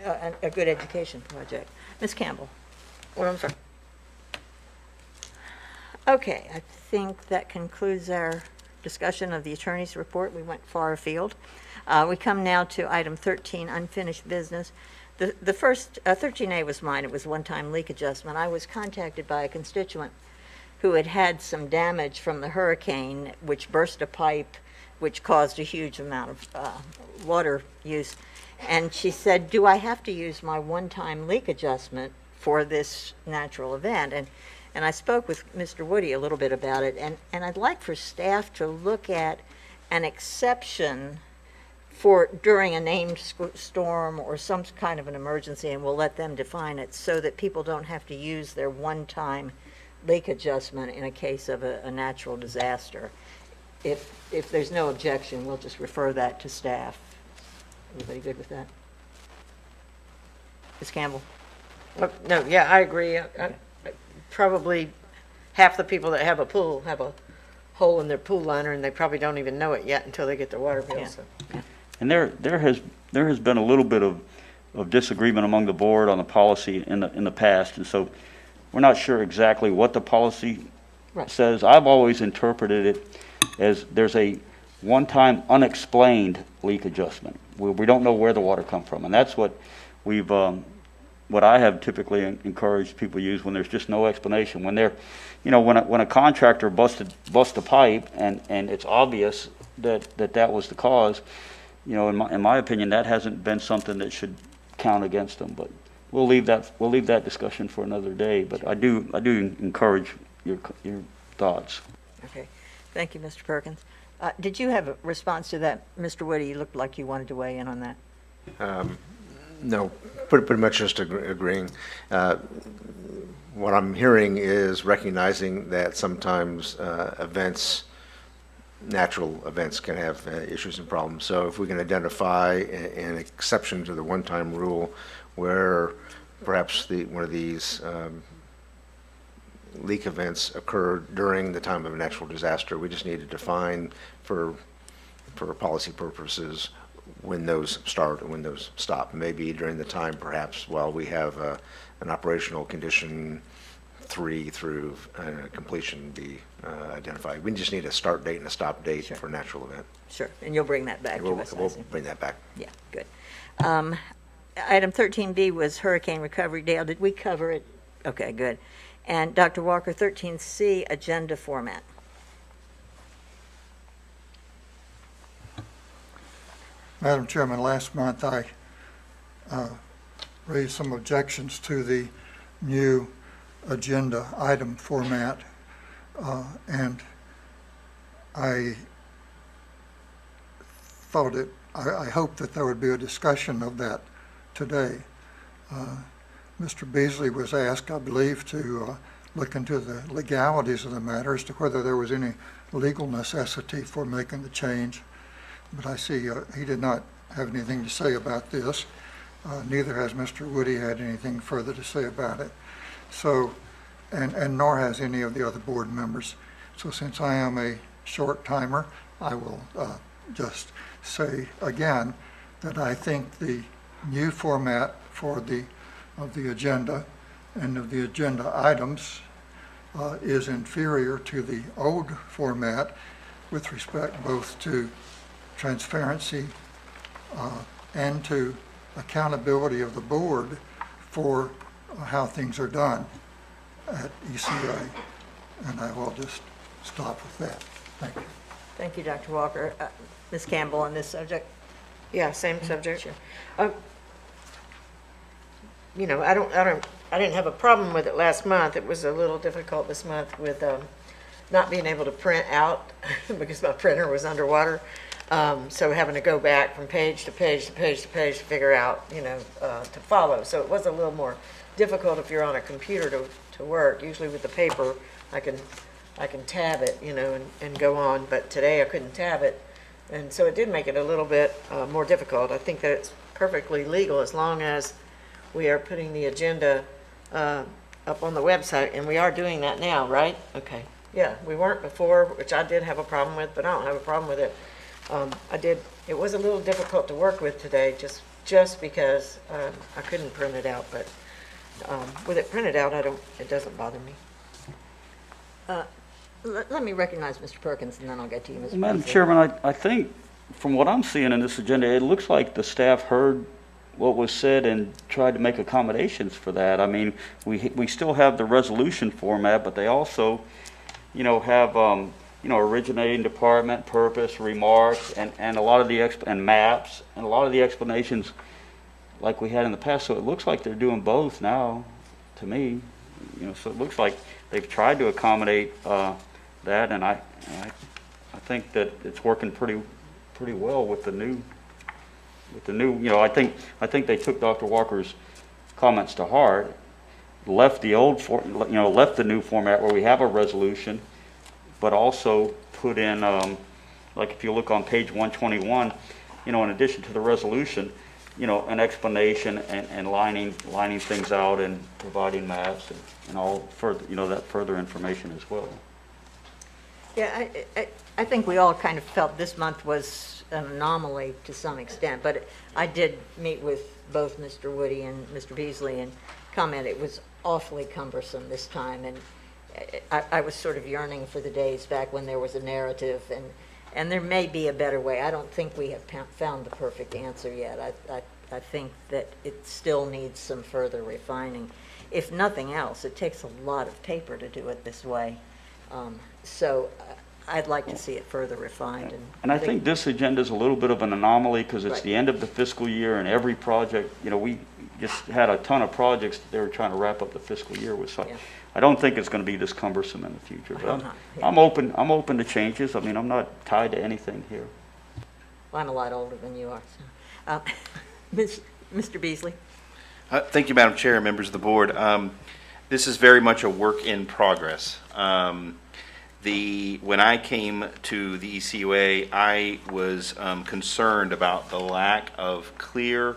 a good education project. Ms. Campbell. Well, I'm sorry. Okay, I think that concludes our discussion of the attorney's report. We went far afield. We come now to item 13, unfinished business. The first, 13A was mine. It was one-time leak adjustment. I was contacted by a constituent who had had some damage from the hurricane, which burst a pipe, which caused a huge amount of water use. And she said, do I have to use my one-time leak adjustment for this natural event? And I spoke with Mr. Woody a little bit about it, and I'd like for staff to look at an exception for during a named storm or some kind of an emergency, and we'll let them define it so that people don't have to use their one-time leak adjustment in a case of a natural disaster. If there's no objection, we'll just refer that to staff. Everybody good with that? Ms. Campbell? No, yeah, I agree. I probably half the people that have a pool have a hole in their pool liner, and they probably don't even know it yet until they get their water bill. Yeah. So. And there has been a little bit of disagreement among the board on the policy in the past, and so we're not sure exactly what the policy says. I've always interpreted it as there's a one-time unexplained leak adjustment. We don't know where the water come from, and that's what we've, what I have typically encouraged people to use when there's just no explanation. When they're, when a contractor busts a pipe and it's obvious that was the cause, in my opinion, that hasn't been something that should count against them. But we'll leave that discussion for another day. But I do encourage your thoughts. Okay. Thank you, Mr. Perkins. Did you have a response to that? Mr. Woody, you looked like you wanted to weigh in on that. No, pretty much just agreeing. What I'm hearing is recognizing that sometimes natural events can have issues and problems. So if we can identify an exception to the one-time rule where perhaps one of these leak events occurred during the time of a natural disaster, we just need to define for policy purposes when those start and when those stop. Maybe during the time, perhaps, while we have an operational condition 3 through completion be identified. We just need a start date and a stop date for a natural event. Sure, and you'll bring that back to us. We'll bring that back. Yeah, good. Item 13B was hurricane recovery. Dale, did we cover it? Okay, good. And Dr. Walker, 13C, agenda format. Madam Chairman, last month I raised some objections to the new agenda item format, and I thought I hoped that there would be a discussion of that today. Mr. Beasley was asked, I believe, to look into the legalities of the matter as to whether there was any legal necessity for making the change. But I see he did not have anything to say about this. Neither has Mr. Woody had anything further to say about it. So, and nor has any of the other board members. So since I am a short timer, I will just say again that I think the new format of the agenda and of the agenda items is inferior to the old format with respect both to transparency and to accountability of the board for how things are done at ECUA. And I will just stop with that. Thank you. Thank you, Dr. Walker. Ms. Campbell on this subject? Yeah, same subject. Sure. I didn't have a problem with it last month. It was a little difficult this month with not being able to print out because my printer was underwater. So having to go back from page to page to page to page to figure out, to follow. So it was a little more difficult if you're on a computer to work. Usually with the paper, I can tab it, and go on. But today I couldn't tab it. And so it did make it a little bit more difficult. I think that it's perfectly legal as long as we are putting the agenda up on the website, and we are doing that now, right? Okay. Yeah, we weren't before, which I did have a problem with, but I don't have a problem with it. It was a little difficult to work with today, just because I couldn't print it out, but with it printed out, it doesn't bother me. Let me recognize Mr. Perkins, and then I'll get to you, Mr. Madam Beasley. Chairman, I think from what I'm seeing in this agenda, it looks like the staff heard what was said and tried to make accommodations for that. I mean, we still have the resolution format, but they also, have, originating department, purpose, remarks, and a lot of the and maps, and a lot of the explanations like we had in the past. So it looks like they're doing both now, to me. So it looks like they've tried to accommodate that, and I think that it's working pretty well with the new. I think they took Dr. Walker's comments to heart, left the left the new format where we have a resolution, but also put in, like if you look on page 121, in addition to the resolution, an explanation and lining things out and providing maps and all further, that further information as well. Yeah, I think we all kind of felt this month was an anomaly to some extent, but I did meet with both Mr. Woody and Mr. Beasley and comment it was awfully cumbersome this time, and I was sort of yearning for the days back when there was a narrative, And there may be a better way. I don't think we have found the perfect answer yet. I think that it still needs some further refining. If nothing else, it takes a lot of paper to do it this way. So I'd like to see it further refined. And I think this agenda is a little bit of an anomaly because it's Right. the end of the fiscal year and every project, we just had a ton of projects that they were trying to wrap up the fiscal year with. So Yeah. I don't think it's going to be this cumbersome in the future. I But hope not, yeah. I'm open to changes. I mean, I'm not tied to anything here. Well, I'm a lot older than you are. So. Mr. Beasley? Thank you, Madam Chair and members of the board. This is very much a work in progress. When I came to the ECUA, I was concerned about the lack of clear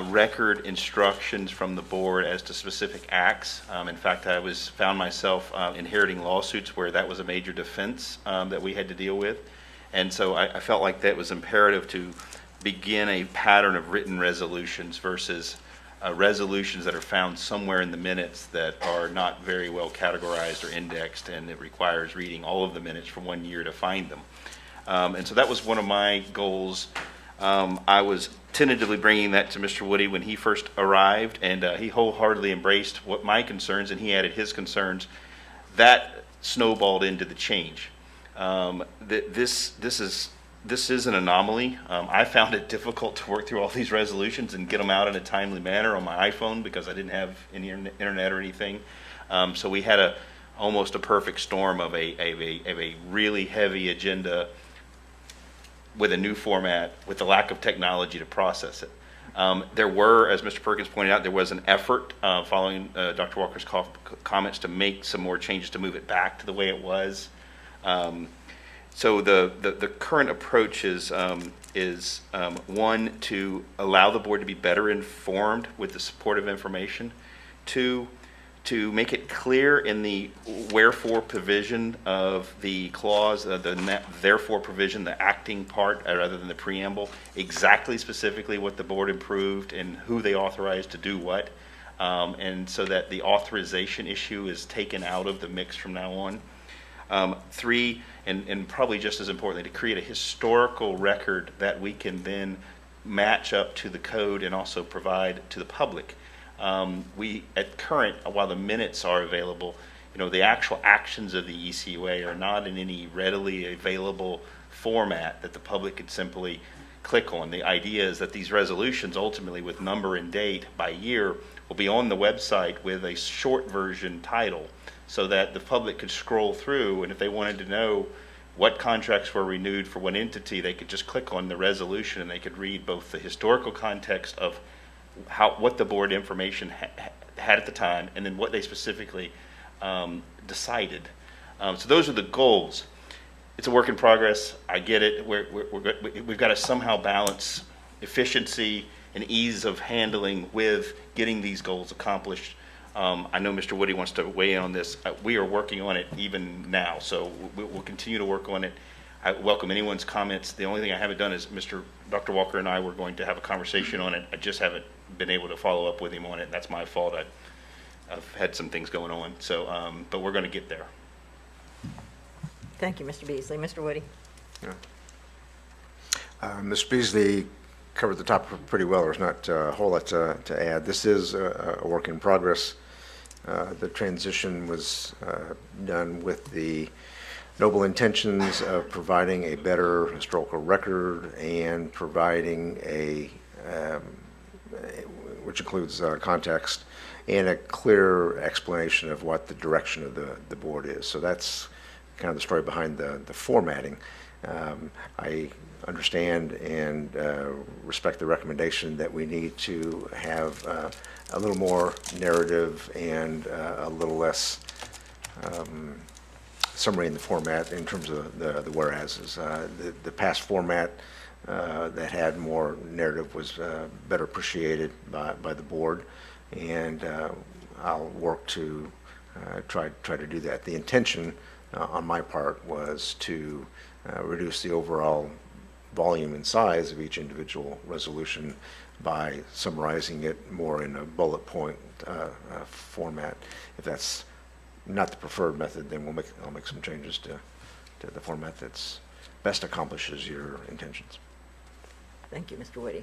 record instructions from the board as to specific acts. In fact, I found myself inheriting lawsuits where that was a major defense that we had to deal with. And so I felt like that was imperative to begin a pattern of written resolutions versus resolutions that are found somewhere in the minutes that are not very well categorized or indexed, and it requires reading all of the minutes from 1 year to find them. And so that was one of my goals. I was tentatively bringing that to Mr. Woody when he first arrived, and he wholeheartely embraced what my concerns, and he added his concerns. That snowballed into the change. This is an anomaly. I found it difficult to work through all these resolutions and get them out in a timely manner on my iPhone because I didn't have any internet or anything. So we had almost a perfect storm of a really heavy agenda with a new format, with the lack of technology to process it. There were, as Mr. Perkins pointed out, there was an effort following Dr. Walker's comments to make some more changes to move it back to the way it was. So the current approach is one, to allow the board to be better informed with the supportive information. Two, to make it clear in the wherefore provision of the clause, the therefore provision, the acting part, rather than the preamble, exactly specifically what the board improved and who they authorized to do what. And so that the authorization issue is taken out of the mix from now on. Three, and probably just as importantly, to create a historical record that we can then match up to the code and also provide to the public. We, at current, while the minutes are available, the actual actions of the ECUA are not in any readily available format that the public could simply click on. The idea is that these resolutions, ultimately with number and date by year, will be on the website with a short version title, so that the public could scroll through, and if they wanted to know what contracts were renewed for what entity, they could just click on the resolution and they could read both the historical context of what the board information had at the time, and then what they specifically decided. So those are the goals. It's a work in progress. I get it. We've got to somehow balance efficiency and ease of handling with getting these goals accomplished. I know Mr. Woody wants to weigh in on this. We are working on it even now, so we'll continue to work on it. I welcome anyone's comments. The only thing I haven't done is Dr. Walker and I were going to have a conversation on it. I just haven't been able to follow up with him on it. That's my fault. I've had some things going on. So, but we're going to get there. Thank you, Mr. Beasley. Mr. Woody? Mr. Beasley covered the topic pretty well. There's not a whole lot to add. This is a work in progress. The transition was done with the noble intentions of providing a better historical record and providing which includes context and a clear explanation of what the direction of the board is. So that's kind of the story behind the formatting. I understand and respect the recommendation that we need to have a little more narrative and a little less summary in the format in terms of the whereases. The past format that had more narrative was better appreciated by the board, and I'll work to try to do that. The intention on my part was to reduce the overall volume and size of each individual resolution by summarizing it more in a bullet point format. If that's not the preferred method, then I'll make some changes to the format that's best accomplishes your intentions. Thank you, Mr. Whitty.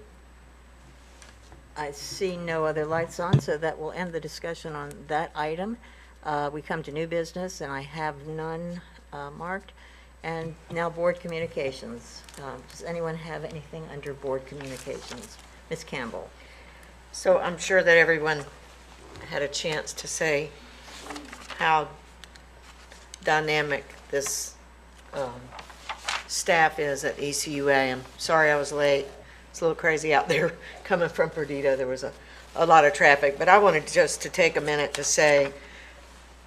I see no other lights on, so that will end the discussion on that item. We come to new business, and I have none marked. And now board communications. Does anyone have anything under board communications? Ms. Campbell. So I'm sure that everyone had a chance to say how dynamic this staff is at ECUA. I'm sorry I was late. It's a little crazy out there coming from Perdido. There was a lot of traffic. But I wanted just to take a minute to say,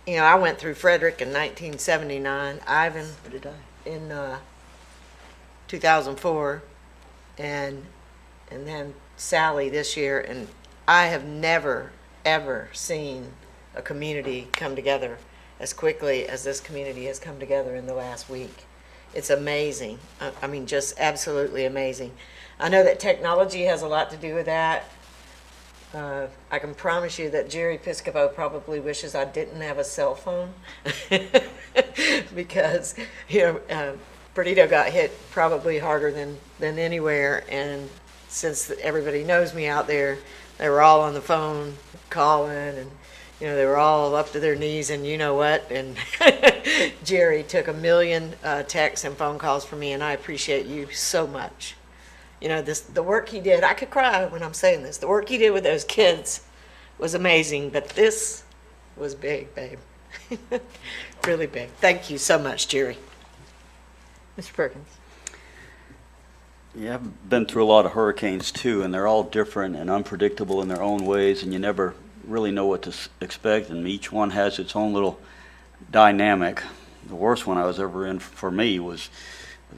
you know, I went through Frederick in 1979, Ivan in 2004, and then Sally this year. And I have never, ever seen a community come together as quickly as this community has come together in the last week. It's amazing. I mean, just absolutely amazing. I know that technology has a lot to do with that. I can promise you that Jerry Piscopo probably wishes I didn't have a cell phone because, you know, Perdido got hit probably harder than anywhere. And since everybody knows me out there, they were all on the phone calling, and you know, they were all up to their knees and you know what. And Jerry took 1 million texts and phone calls from me, and I appreciate you so much. You know, the work he did, I could cry when I'm saying this. The work he did with those kids was amazing, but this was big, babe. Really big. Thank you so much, Jerry. Mr. Perkins. Yeah, I've been through a lot of hurricanes too, and they're all different and unpredictable in their own ways, and you never really know what to expect, and each one has its own little dynamic. The worst one I was ever in for me was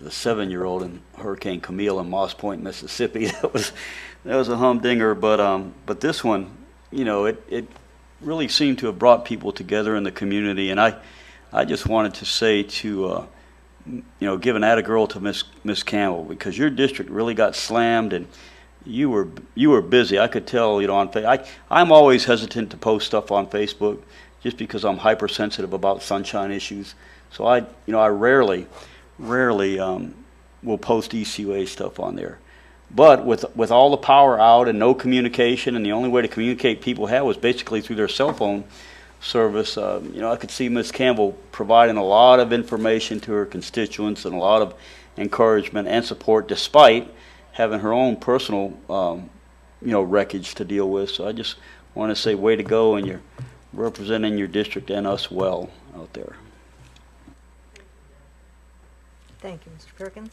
the 7-year-old in Hurricane Camille in Moss Point, Mississippi. That was a humdinger, but this one, you know, it really seemed to have brought people together in the community, and I just wanted to say to you know, give an atta-girl to Miss Campbell, because your district really got slammed, and you were busy. I could tell, you know, I'm always hesitant to post stuff on Facebook just because I'm hypersensitive about sunshine issues. So I rarely will post ECUA stuff on there. But with all the power out and no communication, and the only way to communicate people had was basically through their cell phone service, you know, I could see Ms. Campbell providing a lot of information to her constituents and a lot of encouragement and support, despite having her own personal, you know, wreckage to deal with. So I just want to say, way to go, and you're representing your district and us well out there. Thank you, Mr. Perkins.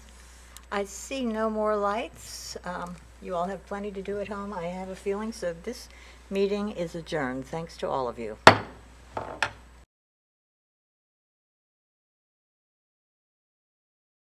I see no more lights. You all have plenty to do at home, I have a feeling, so this meeting is adjourned. Thanks to all of you.